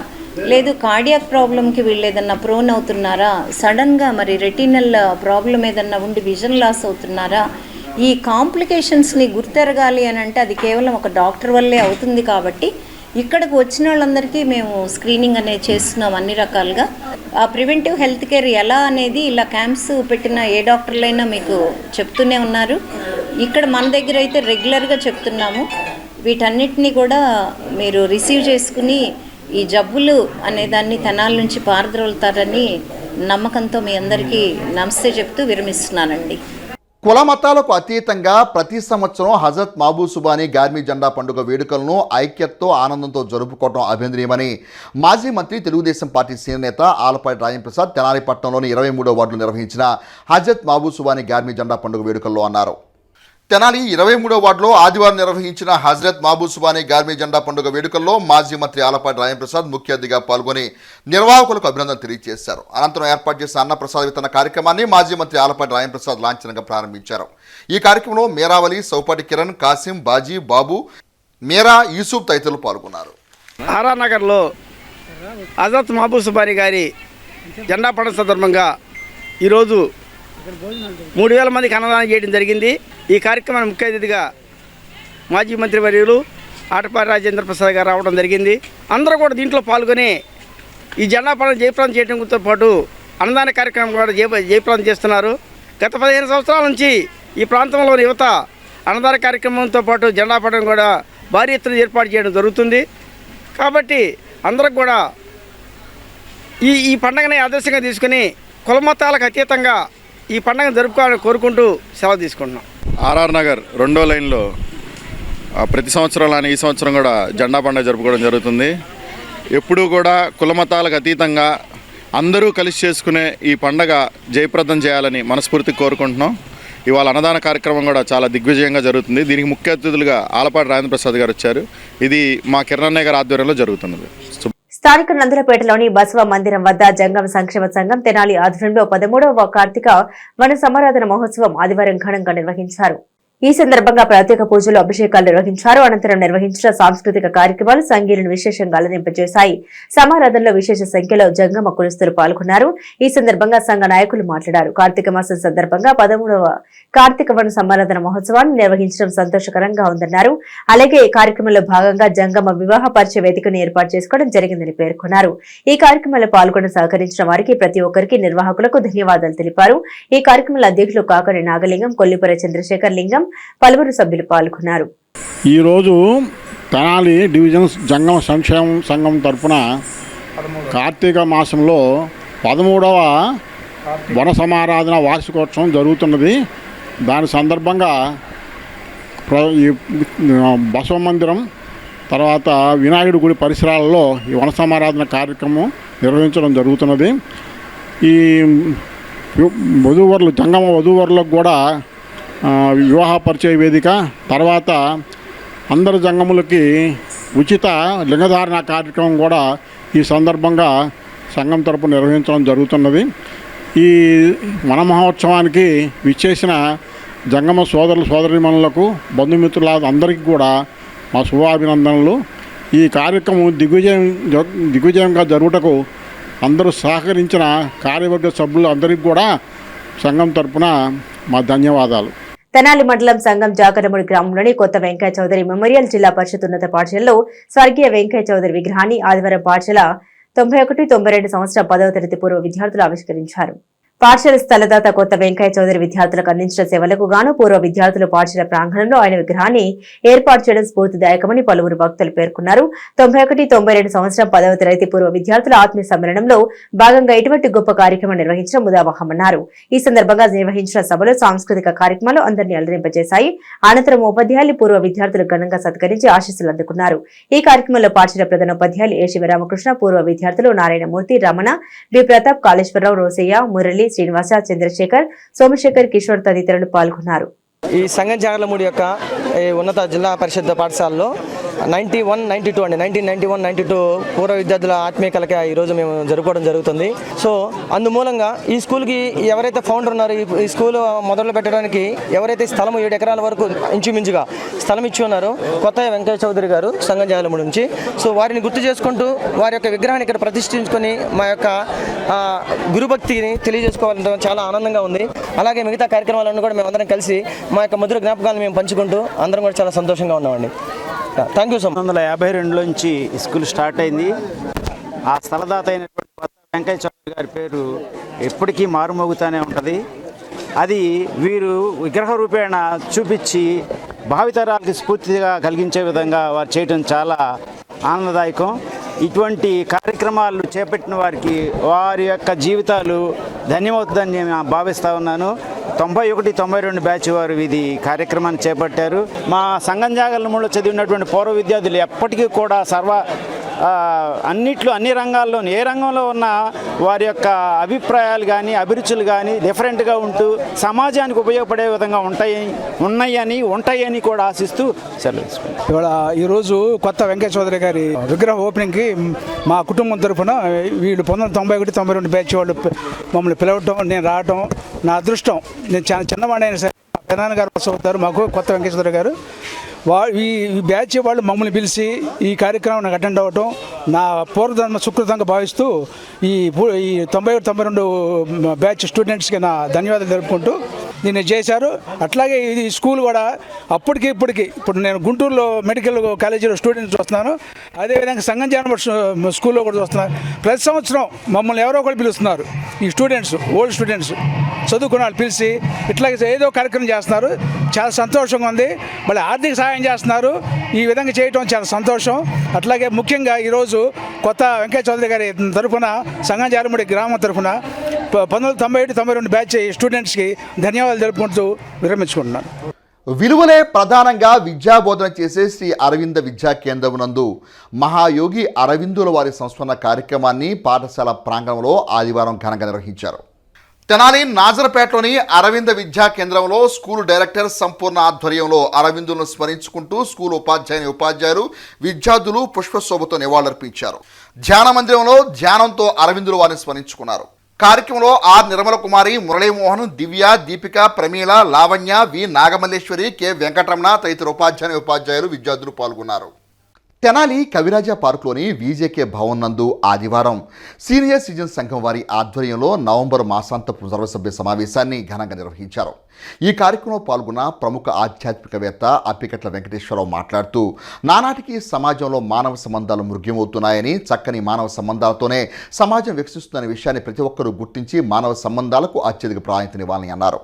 లేదు కార్డియాక్ ప్రాబ్లంకి వీళ్ళు ఏదన్నా ప్రోన్ అవుతున్నారా, సడన్గా మరి రెటినల్ ప్రాబ్లం ఏదన్నా ఉండి విజన్ లాస్ అవుతున్నారా, ఈ కాంప్లికేషన్స్ని గుర్తెరగాలి అని అంటే అది కేవలం ఒక డాక్టర్ వల్లే అవుతుంది. కాబట్టి ఇక్కడికి వచ్చిన వాళ్ళందరికీ మేము స్క్రీనింగ్ అనేది చేస్తున్నాం అన్ని రకాలుగా. ఆ ప్రివెంటివ్ హెల్త్ కేర్ ఎలా అనేది ఇలా క్యాంప్స్ పెట్టిన ఏ డాక్టర్లైనా మీకు చెప్తూనే ఉన్నారు. ఇక్కడ మన దగ్గర అయితే రెగ్యులర్గా చెప్తున్నాము. వీటన్నిటినీ కూడా మీరు రిసీవ్ చేసుకుని ఈ జబ్బులు అనేదాన్ని తెనాల నుంచి పారద్రోలుతారని నమ్మకంతో మీ అందరికీ నమస్తే చెప్తూ విరమిస్తున్నానండి. కుల మతాలకు అతీతంగా ప్రతి సంవత్సరం హజరత్ మహబూబ్ సుబానీ గార్మీ జెండా పండుగ వేడుకలను ఐక్యతతో ఆనందంతో జరుపుకోవడం అభినందనీయమని మాజీ మంత్రి, తెలుగుదేశం పార్టీ సీనియర్ నేత ఆలపాటి రాజేంద్రప్రసాద్ తెనాలి పట్టణంలోని 23వ వార్డులో నిర్వహించిన హజరత్ మహబూబ్ సుబానీ గార్మీ జెండా పండుగ వేడుకల్లో అన్నారు. తెనాలి 23వ వార్డులో ఆదివారం నిర్వహించిన హజరత్ మహబూబ్ సుబానీ గార్మీ జెండా పండుగ వేడుకల్లో మాజీ మంత్రి ఆలపాటి రాజేంద్రప్రసాద్ ముఖ్య అతిథిగా పాల్గొని నిర్వాహకులకు అభినందనలు తెలియజేశారు. అనంతరం ఏర్పాటు చేసిన అన్నప్రసాద వితరణ కార్యక్రమాన్ని మాజీ మంత్రి ఆలపాటి రాజేంద్రప్రసాద్ లాంఛనంగా ప్రారంభించారు. ఈ కార్యక్రమంలో మేరావలి, సౌపాటి కిరణ్, కాసిం, బాజీ, బాబు, మేరా, యూసుఫ్ తదితరులు పాల్గొన్నారు. ఆర్ఆర్ నగర్లో హజరత్ మహబూబ్ సుబానీ గారి జెండా పండుగ సందర్భంగా ఈరోజు 3000 మందికి అన్నదానం చేయడం జరిగింది. ఈ కార్యక్రమానికి ముఖ్య అతిథిగా మాజీ మంత్రి వర్యులు ఆటపాటి రాజేంద్ర ప్రసాద్ గారు రావడం జరిగింది. అందరూ కూడా దీంట్లో పాల్గొని ఈ జెండా పండుగ జయప్రదం చేయడంతో పాటు అన్నదాన కార్యక్రమం కూడా జయప్రదం చేస్తున్నారు. గత 15 సంవత్సరాల నుంచి ఈ ప్రాంతంలోని యువత అన్నదాన కార్యక్రమంతో పాటు జెండా పండుగ కూడా భారీ ఎత్తున ఏర్పాటు చేయడం జరుగుతుంది. కాబట్టి అందరికి కూడా ఈ పండుగని ఆదర్శంగా తీసుకుని కులమతాలకు అతీతంగా ఈ పండుగను జరుపుకోవాలని కోరుకుంటూ సెలవు తీసుకుంటున్నాం. ఆర్ఆర్ నగర్ 2వ లైన్లో ప్రతి సంవత్సరం లానే ఈ సంవత్సరం కూడా జెండా పండుగ జరుపుకోవడం జరుగుతుంది. ఎప్పుడూ కూడా కులమతాలకు అతీతంగా అందరూ కలిసి చేసుకునే ఈ పండగ జయప్రదం చేయాలని మనస్ఫూర్తిగా కోరుకుంటున్నాం. ఇవాళ అన్నదాన కార్యక్రమం కూడా చాలా దిగ్విజయంగా జరుగుతుంది. దీనికి ముఖ్య అతిథులుగా ఆలపాటి రాజేంద్ర ప్రసాద్ గారు వచ్చారు. ఇది మా కిరణన్నయ్య గారి ఆధ్వర్యంలో జరుగుతున్నది. స్థానిక నందులపేటలోని బసవ మందిరం వద్ద జంగమ సంక్షేమ సంఘం తెనాలి ఆధ్వర్యంలో 13వ కార్తీక వన సమారాధన మహోత్సవం ఆదివారం ఘనంగా నిర్వహించారు. ఈ సందర్భంగా ప్రత్యేక పూజలు, అభిషేకాలు నిర్వహించారు. అనంతరం నిర్వహించిన సాంస్కృతిక కార్యక్రమాలు సంగీలను విశేషంగా అలరింపజేశాయి. సమారాధనలో విశేష సంఖ్యలో జంగమ కులస్తులు పాల్గొన్నారు. ఈ సందర్భంగా సంఘ నాయకులు మాట్లాడారు. కార్తీక మాసం సందర్భంగా 13వ కార్తీక వన సమారాధన మహోత్సవాన్ని నిర్వహించడం సంతోషకరంగా ఉందన్నారు. అలాగే ఈ కార్యక్రమంలో భాగంగా జంగమ వివాహ పరిచయ వేదికను ఏర్పాటు చేసుకోవడం జరిగిందని పేర్కొన్నారు. ఈ కార్యక్రమంలో పాల్గొని సహకరించిన వారికి ప్రతి ఒక్కరికి నిర్వాహకులకు ధన్యవాదాలు తెలిపారు. ఈ కార్యక్రమంలో అధ్యక్షులు కాకరి నాగలింగం, కొల్లిపుర చంద్రశేఖర్ లింగం, పలువురు సభ్యులు పాల్గొన్నారు. ఈరోజు తెనాలి డివిజన్ జంగమ సంక్షేమ సంఘం తరఫున కార్తీక మాసంలో 13వ వన సమారాధన వార్షికోత్సవం జరుగుతున్నది. దాని సందర్భంగా బసవ మందిరం తర్వాత వినాయకుడి గుడి పరిసరాలలో ఈ వన సమారాధన కార్యక్రమం నిర్వహించడం జరుగుతున్నది. ఈ వధూవరులు జంగమ వధూవరులకు కూడా వివాహ పరిచయ వేదిక, తర్వాత అందరు జంగములకి ఉచిత లింగధారణ కార్యక్రమం కూడా ఈ సందర్భంగా సంఘం తరపున నిర్వహించడం జరుగుతున్నది. ఈ వన మహోత్సవానికి విచ్చేసిన జంగమ సోదరులు సోదరీమణులకు బంధుమిత్రుల అందరికీ కూడా మా శుభాభినందనలు. ఈ కార్యక్రమం దిగ్విజయంగా జరుగుటకు అందరూ సహకరించిన కార్యవర్గ సభ్యులు అందరికీ కూడా సంఘం తరపున మా ధన్యవాదాలు. తెనాలి మండలం సంఘం జాకరముడి గ్రామంలోని కొత్త వెంకయ్య చౌదరి మెమోరియల్ జిల్లా పరిషత్ ఉన్నత పాఠశాలలో స్వర్గీయ వెంకయ్య చౌదరి విగ్రహాన్ని ఆదివారం పాఠశాల 91-92 సంవత్సరాల 10వ తరగతి పూర్వ విద్యార్థులు ఆవిష్కరించారు. పాఠశాల స్థలదాత కొత్త వెంకయ్య చౌదరి విద్యార్థులకు అందించిన సేవలకు గాను పూర్వ విద్యార్థులు పాఠశాల ప్రాంగణంలో ఆయన విగ్రహాన్ని ఏర్పాటు చేయడం స్ఫూర్తిదాయకమని పలువురు భక్తులు పేర్కొన్నారు. 91-92 సంవత్సరం 10వ తరగతి పూర్వ విద్యార్థుల ఆత్మీయ సమ్మేళనంలో భాగంగా ఇటువంటి గొప్ప కార్యక్రమం నిర్వహించడం ముదావహమన్నారు. ఈ సందర్భంగా నిర్వహించిన సభలో సాంస్కృతిక కార్యక్రమాలు అందరినీ అలరింపజేశాయి. అనంతరం ఉపాధ్యాయులు పూర్వ విద్యార్థులు ఘనంగా సత్కరించి ఆశీస్సులు అందుకున్నారు. ఈ కార్యక్రమంలో పాఠశాల ప్రధానోపాధ్యాయులు ఏ శివరామకృష్ణ, పూర్వ విద్యార్థులు నారాయణమూర్తి, రమణ, బి ప్రతాప్, కాళేశ్వరరావు, రోసయ్య, మురళి, శ్రీనివాస, చంద్రశేఖర్, సోమశేఖర్, కిషోర్ తదితరులు పాల్గొన్నారు. ఈ సంఘం జాగర్లమూడి యొక్క ఉన్నత జిల్లా పరిషత్ పాఠశాలలో 1991-92 పూర్వ విద్యార్థుల ఆత్మీయ కలక ఈరోజు మేము జరుపుకోవడం జరుగుతుంది. సో అందుమూలంగా ఈ స్కూల్కి ఎవరైతే ఫౌండర్ ఉన్నారో ఈ స్కూల్ మొదలు పెట్టడానికి ఎవరైతే స్థలం 7 ఎకరాల వరకు ఇంచుమించుగా స్థలం ఇచ్చి ఉన్నారో కొత్త వెంకయ్య చౌదరి గారు సంఘం జాగర్లమూడి నుంచి, సో వారిని గుర్తు చేసుకుంటూ వారి యొక్క విగ్రహాన్ని ఇక్కడ ప్రతిష్ఠించుకొని మా యొక్క గురుభక్తిని తెలియజేసుకోవాలంటే చాలా ఆనందంగా ఉంది. అలాగే మిగతా కార్యక్రమాలను కూడా మేము అందరం కలిసి మా యొక్క మధుర జ్ఞాపకాలను మేము పంచుకుంటూ అందరం కూడా చాలా సంతోషంగా ఉన్నామండి. Thank you so much. 1952 school start అయింది. ఆ స్థలదాత అయినటువంటి కొత్త వెంకయ్య చౌదరి గారి పేరు ఎప్పటికీ మారుమోగుతూనే ఉంటుంది. అది వీరు విగ్రహ రూపేణ చూపించి భావితరాలకు స్ఫూర్తిగా కలిగించే విధంగా వారు చేయడం చాలా ఆనందదాయకం. ఇటువంటి కార్యక్రమాలు చేపట్టిన వారికి వారి యొక్క జీవితాలు ధన్యమవుతుందని నేను భావిస్తూ ఉన్నాను. 91-92 బ్యాచ్ వారు ఇది కార్యక్రమాన్ని చేపట్టారు. మా సంఘం జాగర్లమూడిలో చదివినటువంటి పూర్వ విద్యార్థులు ఎప్పటికీ కూడా అన్ని రంగాల్లోనూ ఏ రంగంలో ఉన్న వారి యొక్క అభిప్రాయాలు కానీ అభిరుచులు కానీ డిఫరెంట్గా ఉంటూ సమాజానికి ఉపయోగపడే విధంగా ఉంటాయని కూడా ఆశిస్తూ సెలవు. ఇవాళ ఈరోజు కొత్త వెంకయ్య చౌదరి గారి విగ్రహ ఓపెనింగ్కి మా కుటుంబం తరఫున వీళ్ళు 1991-92 బ్యాచ్ వాళ్ళు మమ్మల్ని పిలవటం, నేను రావటం నా అదృష్టం. నేను చాలా చిన్నవాడైనా సరే పెనాన్న గారు అవుతారు మాకు కొత్త వెంకయ్య చౌదరి గారు. ఈ బ్యాచ్ వాళ్ళు మమ్మల్ని పిలిచి ఈ కార్యక్రమానికి అటెండ్ అవ్వటం నా పూర్వజన్మ సుకృతంగా భావిస్తూ ఈ 91-92 బ్యాచ్ స్టూడెంట్స్కి నా ధన్యవాదాలు తెలుపుకుంటూ దీన్ని చేశారు. అట్లాగే ఇది స్కూల్ కూడా అప్పటికి ఇప్పుడు నేను గుంటూరులో మెడికల్ కాలేజీలో స్టూడెంట్స్ వస్తున్నాను, అదేవిధంగా సంఘం జాగర్లమూడి స్కూల్లో కూడా వస్తున్నారు. ప్రతి సంవత్సరం మమ్మల్ని ఎవరో ఒకరు పిలుస్తున్నారు. ఈ స్టూడెంట్స్ ఓల్డ్ స్టూడెంట్స్ చదువుకున్న వాళ్ళు పిలిచి ఇట్లాగే ఏదో కార్యక్రమం చేస్తున్నారు. చాలా సంతోషంగా ఉంది. మళ్ళీ ఆర్థిక సహాయం చేస్తున్నారు. ఈ విధంగా చేయటం చాలా సంతోషం. అట్లాగే ముఖ్యంగా ఈరోజు కొత్త వెంకయ్య చౌదరి గారి తరఫున సంఘం జాగర్లమూడి గ్రామం తరఫున 1991-92 బ్యాచ్ స్టూడెంట్స్కి ధన్యవాదాలు తెలుపుకుంటూ విరమించుకుంటున్నాను. విలువలే ప్రధానంగా విద్యాబోధన చేసే శ్రీ అరవింద విద్యా కేంద్రం నందు మహాయోగి అరవిందుల వారి సంస్మరణ కార్యక్రమాన్ని పాఠశాల ప్రాంగణంలో ఆదివారం ఘనంగా నిర్వహించారు. తెనాలి నాజరపేటలోని అరవింద విద్యా కేంద్రంలో స్కూల్ డైరెక్టర్ సంపూర్ణ ఆధ్వర్యంలో అరవిందులను స్మరించుకుంటూ స్కూల్ ఉపాధ్యాయులు విద్యార్థులు పుష్పశోభతో నివాళులర్పించారు. ధ్యాన మందిరంలో ధ్యానంతో అరవిందుల వారిని స్మరించుకున్నారు. కార్యక్రమంలో R Nirmala Kumari, Muralimohan, Divya, Deepika, Pramila, Lavanya, V Nagamalleswari, K Venkataramana తదితర ఉపాధ్యాయులు విద్యార్థులు పాల్గొన్నారు. తెనాలి కవిరాజ పార్కులోని విజేకే భవన్ నందు ఆదివారం సీనియర్ సిటిజన్ సంఘం వారి ఆధ్వర్యంలో నవంబర్ మాసాంతపు సర్వసభ్య సమావేశాన్ని ఘనంగా నిర్వహించారు. ఈ కార్యక్రమంలో పాల్గొన్న ప్రముఖ ఆధ్యాత్మికవేత్త అప్పికట్ల వెంకటేశ్వరరావు మాట్లాడుతూ నానాటికి సమాజంలో మానవ సంబంధాలు మృగ్యమవుతున్నాయని, చక్కని మానవ సంబంధాలతోనే సమాజం వికసిస్తుందనే విషయాన్ని ప్రతి ఒక్కరూ గుర్తించి మానవ సంబంధాలకు అత్యధిక ప్రాధాన్యతనివ్వాలని అన్నారు.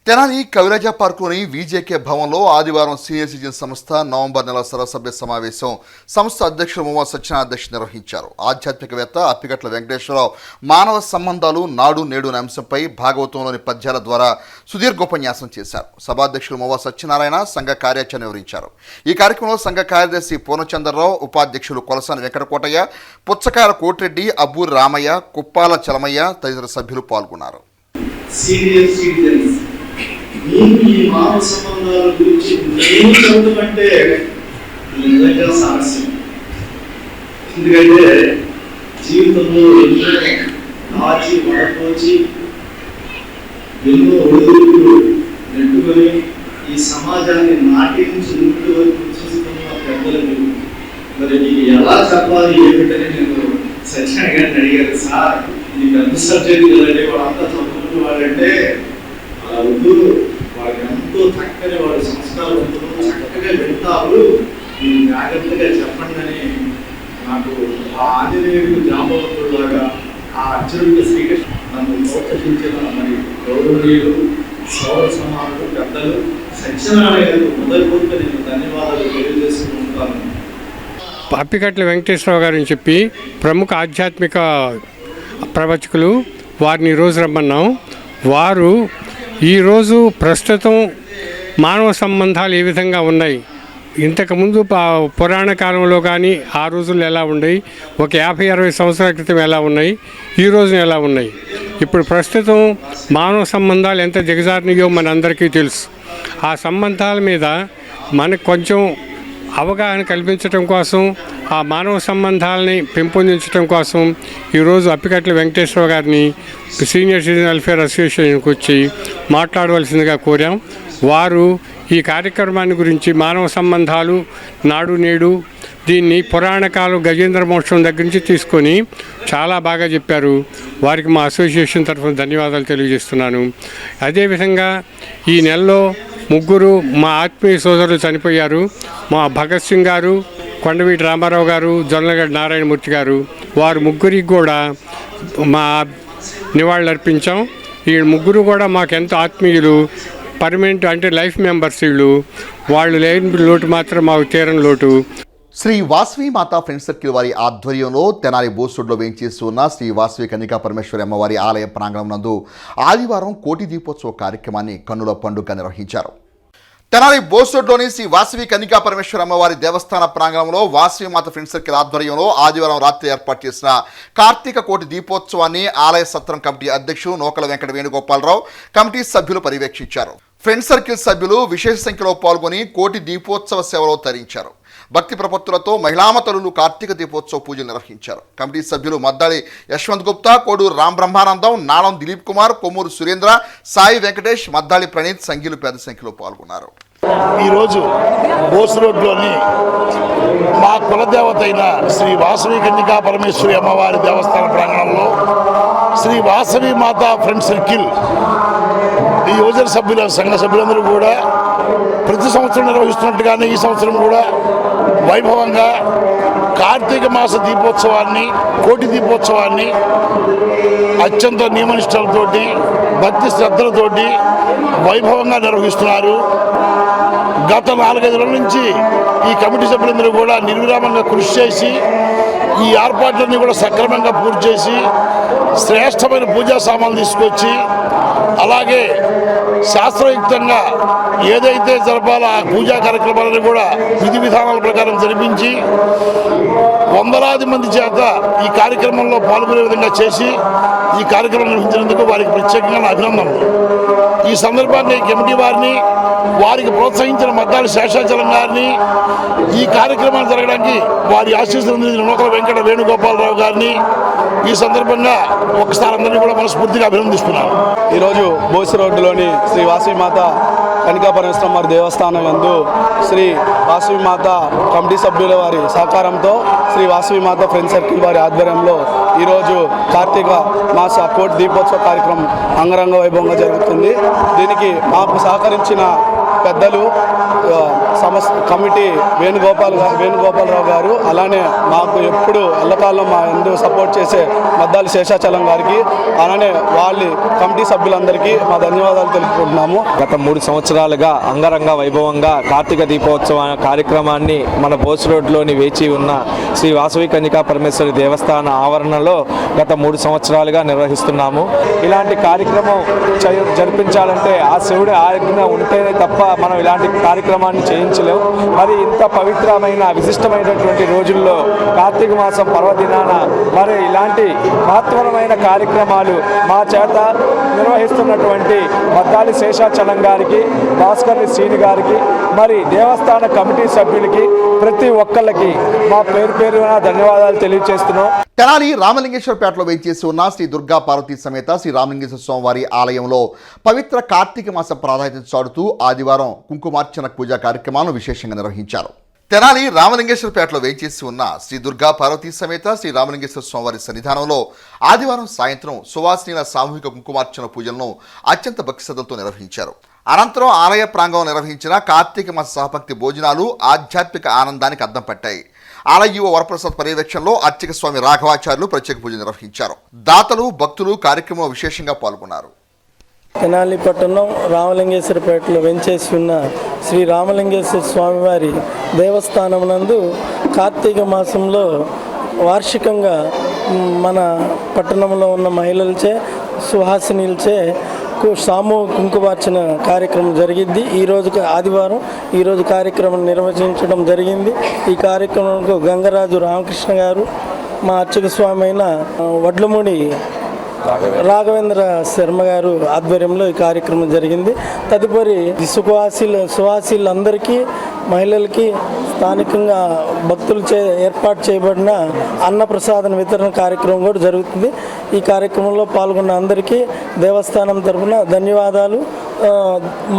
తెనాలి కవిరాజ పార్కులోని విజేకే భవన్లో ఆదివారం సీనియర్ సిటిజన్ సంస్థ నవంబర్ నెల సర్వసభ్య సమావేశం సంస్థ అధ్యక్షులు మొహమ్మద్ సత్యనారాయణ అధ్యక్షత నిర్వహించారు. ఆధ్యాత్మికవేత్త అప్పికట్ల వెంకటేశ్వరరావు మానవ సంబంధాలు నాడు నేడు అనే అంశంపై భాగవతంలోని పద్యాల ద్వారా సుదీర్ఘోపన్యాసం చేశారు. సభాధ్యక్షులు మొహమ్మద్ సత్యనారాయణ సంఘ కార్యాచరణ వివరించారు. ఈ కార్యక్రమంలో సంఘ కార్యదర్శి పూర్ణచంద్రరావు, ఉపాధ్యక్షులు కొలసాని వెంకటకోటయ్య, పుచ్చకాయల కోటిరెడ్డి, అబ్బూరి రామయ్య, కుప్పాల చలమయ్య తదితర సభ్యులు పాల్గొన్నారు. మీకు ఈ మానవ సంబంధాల గురించి నేను చదవమంటే నిజంగా సమస్య. ఎందుకంటే జీవితంలో ఎన్నో దాచి వడపోచి ఎన్నో ఒడిదుడుకులు నెట్టుకొని ఈ సమాజాన్ని నాటి నుంచి నుండి వరకు చూస్తున్న పెద్దలకు మరి నీకు ఎలా చెప్పాలి ఏమిటని నేను సత్యనారాయణ గారిని అడిగాను. సార్ ఇది పెద్ద సబ్జెక్ట్ కదండి, వాళ్ళంతా చదువుకున్న వాళ్ళంటే వద్దు, వాళ్ళకి ఎంతో చక్కని వాళ్ళ సంస్కారవంతులు చక్కగా వింటారు, మీరు జాగ్రత్తగా చెప్పండి అని నాకు ఆ ఆంజనేయుడు జాంబవంతుడులాగా ఆ అర్జునుడికి శ్రీకృష్ణ నన్ను ప్రోత్సహించిన మరి గౌరవనీయులు సౌర సమానులు పెద్దలు సత్యనారాయణ గారికి హృదయపూర్వక నేను ధన్యవాదాలు తెలియజేస్తూ ఉంటాను. అప్పికట్ల వెంకటేశ్వరరావు గారని చెప్పి ప్రముఖ ఆధ్యాత్మిక ప్రవచకులు, వారిని ఈరోజు రమ్మన్నాం. వారు ఈరోజు ప్రస్తుతం మానవ సంబంధాలు ఏ విధంగా ఉన్నాయి, ఇంతకుముందు పురాణ కాలంలో కానీ ఆ రోజుల్లో ఎలా ఉన్నాయి, ఒక 50-60 సంవత్సరాల క్రితం ఎలా ఉన్నాయి, ఈ రోజున ఎలా ఉన్నాయి, ఇప్పుడు ప్రస్తుతం మానవ సంబంధాలు ఎంత దిగజారినాయో మనందరికీ తెలుసు. ఆ సంబంధాల మీద మనకు కొంచెం అవగాహన కల్పించడం కోసం, ఆ మానవ సంబంధాలని పెంపొందించడం కోసం ఈరోజు అప్పికట్ల వెంకటేశ్వర గారిని సీనియర్ సిటిజన్ వెల్ఫేర్ అసోసియేషన్కి వచ్చి మాట్లాడవలసిందిగా కోరాం. వారు ఈ కార్యక్రమాన్ని గురించి మానవ సంబంధాలు నాడు నేడు దీన్ని పురాణకాలం గజేంద్ర మోక్షం దగ్గర నుంచి తీసుకొని చాలా బాగా చెప్పారు. వారికి మా అసోసియేషన్ తరఫున ధన్యవాదాలు తెలియజేస్తున్నాను. అదేవిధంగా ఈ నెలలో 3 మా ఆత్మీయ సోదరులు చనిపోయారు. మా భగత్ సింగ్ గారు, కొండవీటి రామారావు గారు, జొన్నలగడ్డ నారాయణమూర్తి గారు, వారు 3కి కూడా మా నివాళులర్పించాం. ఈ 3 కూడా మాకు ఎంతో ఆత్మీయులు, పర్మనెంట్ అంటే లైఫ్ మెంబర్స్. వాళ్ళు లేని లోటు మాత్రం మాకు తీరని లోటు. శ్రీ వాసవి మాతా ఫ్రెండ్స్ సర్కిల్ వారి ఆధ్వర్యంలో తెనాలి బోస్రోడ్లో వేయించేసి ఉన్న శ్రీ వాసవి కన్నికా పరమేశ్వరి అమ్మవారి ఆలయ ప్రాంగణం నందు ఆదివారం కోటి దీపోత్సవ కార్యక్రమాన్ని కన్నుల పండుగ నిర్వహించారు. తెనాలి బోస్రోడ్లోని శ్రీ వాసవి కన్నికా పరమేశ్వరి అమ్మవారి దేవస్థాన ప్రాంగణంలో వాసవి మాత ఫ్రెండ్స్ సర్కిల్ ఆధ్వర్యంలో ఆదివారం రాత్రి ఏర్పాటు చేసిన కార్తీక కోటి దీపోత్సవాన్ని ఆలయ సత్రం కమిటీ అధ్యక్షులు నోకల వెంకట వేణుగోపాలరావు, కమిటీ సభ్యులు పర్యవేక్షించారు. ఫ్రెండ్స్ సర్కిల్ సభ్యులు విశేష సంఖ్యలో పాల్గొని కోటి దీపోత్సవ సేవలో తరించారు. భక్తి ప్రపత్తులతో మహిళామతలు కార్తీక దీపోత్సవ పూజలు నిర్వహించారు. కమిటీ సభ్యులు మద్దాలి యశ్వంత్ గుప్తా, కోడూరు రామ్ బ్రహ్మానందం, నాళం దిలీప్ కుమార్, కొమ్మూరు సురేంద్ర, సాయి వెంకటేష్, మద్దాలి ప్రణీత్, సంఘీలు పెద్ద సంఖ్యలో పాల్గొన్నారు. ఈరోజు బోస్ రోడ్లోని మా కులదేవత అయిన శ్రీ వాసవి కన్నికా పరమేశ్వరి అమ్మవారి దేవస్థాన ప్రాంగణంలో శ్రీ వాసవి మాతా ఫ్రెండ్ సర్కిల్ ఈ యువజన సభ్యుల సంఘ సభ్యులందరూ కూడా ప్రతి సంవత్సరం నిర్వహిస్తున్నట్టుగానే ఈ సంవత్సరం కూడా వైభవంగా కార్తీక మాస దీపోత్సవాన్ని, కోటి దీపోత్సవాన్ని అత్యంత నియమనిష్టలతోటి, భక్తి శ్రద్ధలతోటి వైభవంగా నిర్వహిస్తున్నారు. గత 4-5 రోజుల నుంచి ఈ కమిటీ సభ్యులందరూ కూడా నిర్విరామంగా కృషి చేసి ఈ ఏర్పాట్లన్నీ కూడా సక్రమంగా పూర్తి చేసి శ్రేష్టమైన పూజా సామాన్లు తీసుకొచ్చి అలాగే శాస్త్రయుక్తంగా ఏదైతే జరపాలో ఆ పూజా కార్యక్రమాలను కూడా విధి విధానాల ప్రకారం జరిపించి వందలాది మంది చేత ఈ కార్యక్రమంలో పాల్గొనే విధంగా చేసి ఈ కార్యక్రమం నిర్వహించినందుకు వారికి ప్రత్యేకంగా అభినందనలు. ఈ సందర్భాన్ని కమిటీ వారికి ప్రోత్సహించిన మద్దాలి శేషాచలం గారిని, ఈ కార్యక్రమాలు జరగడానికి వారి ఆశీస్సులు అందించిన నూకల వెంకట వేణుగోపాలరావు గారిని ఈ సందర్భంగా ఒకసారి అందరినీ కూడా మనస్ఫూర్తిగా అభినందిస్తున్నాను. ఈరోజు బోసి రోడ్డులోని శ్రీ వాసవిమాత కనికాపరమేశ్వరమ్మ దేవస్థానం యందు శ్రీ వాసవిమాత కమిటీ సభ్యుల వారి సహకారంతో శ్రీ వాసవిమాత ఫ్రెండ్స్ సర్కిల్ వారి ఆధ్వర్యంలో ఈరోజు కార్తీక మాస కోటి దీపోత్సవ కార్యక్రమం అంగరంగ వైభవంగా జరుగుతుంది. దీనికి మాకు సహకరించిన పెద్దలు కమిటీ వేణుగోపాలరావు గారు, అలానే మాకు ఎప్పుడు ఎల్లకాలం మా ఎందుకు సపోర్ట్ చేసే మద్దాలి శేషాచలం గారికి, అలానే వాళ్ళ కమిటీ సభ్యులందరికీ మా ధన్యవాదాలు తెలుపుకుంటున్నాము. గత 3 సంవత్సరాలుగా అంగరంగ వైభవంగా కార్తీక దీపోత్సవ కార్యక్రమాన్ని మన బోస్ రోడ్లోని వేచి ఉన్న శ్రీ వాసవి కన్యకా పరమేశ్వరి దేవస్థాన ఆవరణలో గత 3 సంవత్సరాలుగా నిర్వహిస్తున్నాము. ఇలాంటి కార్యక్రమం జరిపించాలంటే ఆ శివుడి ఆజ్ఞ ఉంటేనే తప్ప మనం ఇలాంటి కార్యక్రమాన్ని చేయించలేము. మరి ఇంత పవిత్రమైన విశిష్టమైనటువంటి రోజుల్లో కార్తీక మాసం పర్వదినాన మరి ఇలాంటి మహత్వమైన కార్యక్రమాలు మా చేత నిర్వహిస్తున్నటువంటి మద్దాలి శేషాచలం గారికి, భాస్కర్ని శ్రీని గారికి, మరి దేవస్థాన కమిటీ సభ్యులకి ప్రతి ఒక్కళ్ళకి మా పేరున ధన్యవాదాలు తెలియజేస్తున్నాం. తెనాలి రామలింగేశ్వరపేటలో వేయించేసి ఉన్న శ్రీ దుర్గా పార్వతీ సమేత శ్రీ రామలింగేశ్వర స్వామివారి ఆలయంలో పవిత్ర కార్తీక మాస ప్రాధాన్యత చాటుతూ ఆదివారం కుంకుమార్చన పూజా కార్యక్రమాలను విశేషంగా నిర్వహించారు. తెనాలి రామలింగేశ్వరపేటలో వేయించేసి ఉన్న శ్రీ దుర్గా పార్వతీ సమేత శ్రీ రామలింగేశ్వర స్వామివారి సన్నిధానంలో ఆదివారం సాయంత్రం సువాసినీల సామూహిక కుంకుమార్చన పూజలను అత్యంత భక్తి శ్రద్ధలతో నిర్వహించారు. అనంతరం ఆలయ ప్రాంగణంలో నిర్వహించిన కార్తీక మాస సహభక్తి భోజనాలు ఆధ్యాత్మిక ఆనందానికి అద్దం పట్టాయి. ఆలయ వరప్రసాద్ పర్యవేక్షణలో అర్చక స్వామి రాఘవాచార్యులు ప్రత్యేక పూజలు నిర్వహించారు. దాతలు భక్తులు కార్యక్రమంలో విశేషంగా పాల్గొన్నారు. తెనాలి పట్టణం రామలింగేశ్వరపేటలో వెంచేసి ఉన్న శ్రీ రామలింగేశ్వర స్వామివారి దేవస్థానం నందు కార్తీక మాసంలో వార్షికంగా మన పట్టణంలో ఉన్న మహిళలచే సుహాసినీలచే సామూహిక కుంకుమార్చన కార్యక్రమం జరిగింది. ఈరోజు ఆదివారం ఈరోజు కార్యక్రమం నిర్వహించడం జరిగింది. ఈ కార్యక్రమంలో గంగరాజు రామకృష్ణ గారు, మా అర్చక స్వామి అయిన వడ్లమూడి రాఘవేంద్ర శర్మ గారు ఆధ్వర్యంలో ఈ కార్యక్రమం జరిగింది. తదుపరి సువాసీలందరికీ మహిళలకి స్థానికంగా భక్తులచే ఏర్పాటు చేయబడిన అన్నప్రసాదన వితరణ కార్యక్రమం కూడా జరుగుతుంది. ఈ కార్యక్రమంలో పాల్గొన్న అందరికీ దేవస్థానం తరఫున ధన్యవాదాలు.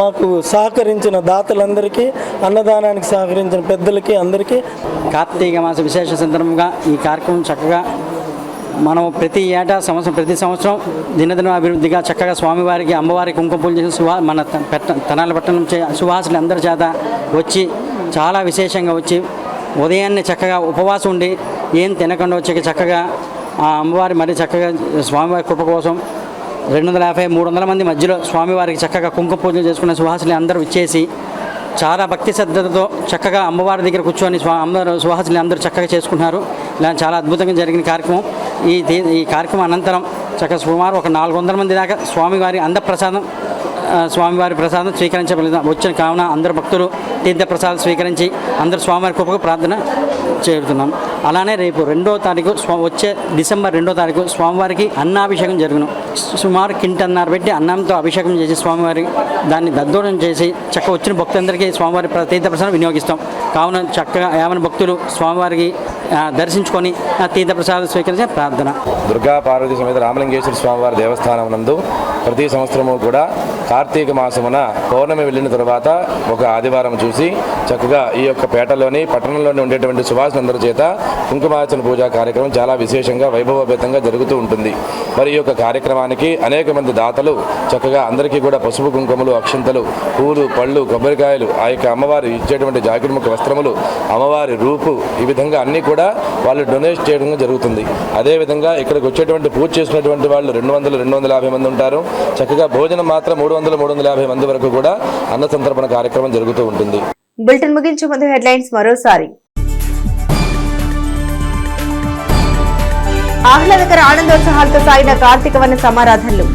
మాకు సహకరించిన దాతలందరికీ, అన్నదానానికి సహకరించిన పెద్దలకి అందరికీ. కార్తీక మాస విశేష సందర్భంగా ఈ కార్యక్రమం చక్కగా మనం ప్రతి సంవత్సరం దినదిన అభివృద్ధిగా చక్కగా స్వామివారికి అమ్మవారికి కుంకుమ పూజ చేసి మన తెనాలి పట్టణం సువాసులు అందరి చేత వచ్చి చాలా విశేషంగా వచ్చి ఉదయాన్నే చక్కగా ఉపవాసం ఉండి ఏం తినకుండా వచ్చి చక్కగా ఆ అమ్మవారి మరి చక్కగా స్వామివారి కృప కోసం 250-300 మంది మధ్యలో స్వామివారికి చక్కగా కుంకుమ పూజలు చేసుకున్న సువాసులు అందరూ ఇచ్చేసి చాలా భక్తి శ్రద్ధలతో చక్కగా అమ్మవారి దగ్గర కూర్చొని అమ్మవారి సువాసులు అందరూ చక్కగా చేసుకుంటున్నారు. ఇలా చాలా అద్భుతంగా జరిగిన కార్యక్రమం. ఈ కార్యక్రమం అనంతరం చక్కగా సుమారు ఒక 400 మంది దాకా స్వామివారి ప్రసాదం స్వీకరించబడింది. వచ్చిన కావున అందరు భక్తులు తీర్థప్రసాదం స్వీకరించి అందరు స్వామివారి కృపకు ప్రార్థన చేరుతున్నాం. అలానే రేపు 2వ తారీఖు వచ్చే డిసెంబర్ 2వ తారీఖు స్వామివారికి అన్నాభిషేకం జరుగును. సుమారు కింటన్నర పెట్టి అన్నంతో అభిషేకం చేసి స్వామివారికి దాన్ని దద్దోళన చేసి చక్కగా వచ్చిన భక్తులందరికీ స్వామివారి తీర్థప్రసాదం వినియోగిస్తాం. కావున చక్కగా యావన భక్తులు స్వామివారికి దర్శించుకొని తీర్థప్రసాదం స్వీకరించే ప్రార్థన. దుర్గా పార్వతీ సమేత రామలింగేశ్వర స్వామివారి దేవస్థానం నందు ప్రతి సంవత్సరము కూడా కార్తీక మాసమున పౌర్ణమి వెళ్ళిన తర్వాత ఒక ఆదివారం చూసి చక్కగా ఈ యొక్క పేటలోని పట్టణంలోని ఉండేటువంటి సువాసులందరి చేత కుంకుమార్చన పూజా కార్యక్రమం చాలా విశేషంగా వైభవోపేతంగా జరుగుతూ ఉంటుంది. మరి ఈ యొక్క కార్యక్రమానికి అనేక మంది దాతలు చక్కగా అందరికీ కూడా పసుపు కుంకుమలు, అక్షింతలు, పూలు, పళ్ళు, కొబ్బరికాయలు, ఆ యొక్క అమ్మవారు ఇచ్చేటువంటి జాకెట్ముఖ వస్త్రములు, అమ్మవారి రూపు, ఈ విధంగా అన్నీ కూడా వాళ్ళు డొనేట్ చేయడం జరుగుతుంది. అదేవిధంగా ఇక్కడికి వచ్చేటువంటి పూజ చేసినటువంటి వాళ్ళు 200-250 మంది ఉంటారు. చక్కగా భోజనం మాత్రం 300-350 మంది వరకు కూడా అన్న సంతర్పణ కార్యక్రమం జరుగుతూ ఉంటుంది. బులెటిన్ ముగించే ముందు హెడ్లైన్స్ మరోసారి. ఆహ్లాదకర ఆనందోత్సాహాలతో సాగిన కార్తీక వన సమారాధనలు.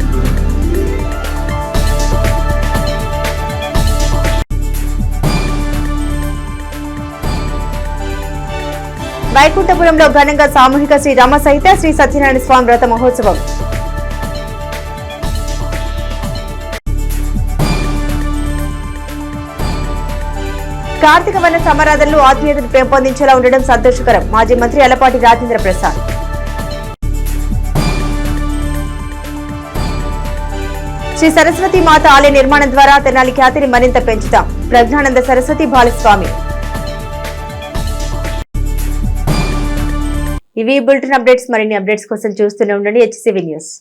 వైకుంఠపురంలో ఘనంగా సామూహిక శ్రీ రామ సహిత శ్రీ సత్యనారాయణ స్వామి వ్రత మహోత్సవం. కార్తీక వన సమారాధనలు ఆత్మీయతను పెంపొందించేలా ఉండడం సంతోషకరం. మాజీ మంత్రి అలపాటి రాజేంద్ర ప్రసాద్. శ్రీ సరస్వతి మాత ఆలయ నిర్మాణం ద్వారా తెనాలి ఖ్యాతిని మరింత పెంచుతాం. ప్రజ్ఞానంద సరస్వతి బాలస్వామి. ఇవి బులెటిన్ అప్డేట్స్. మరిన్ని అప్డేట్స్ కోసం చూస్తూనే ఉండండి HCV న్యూస్.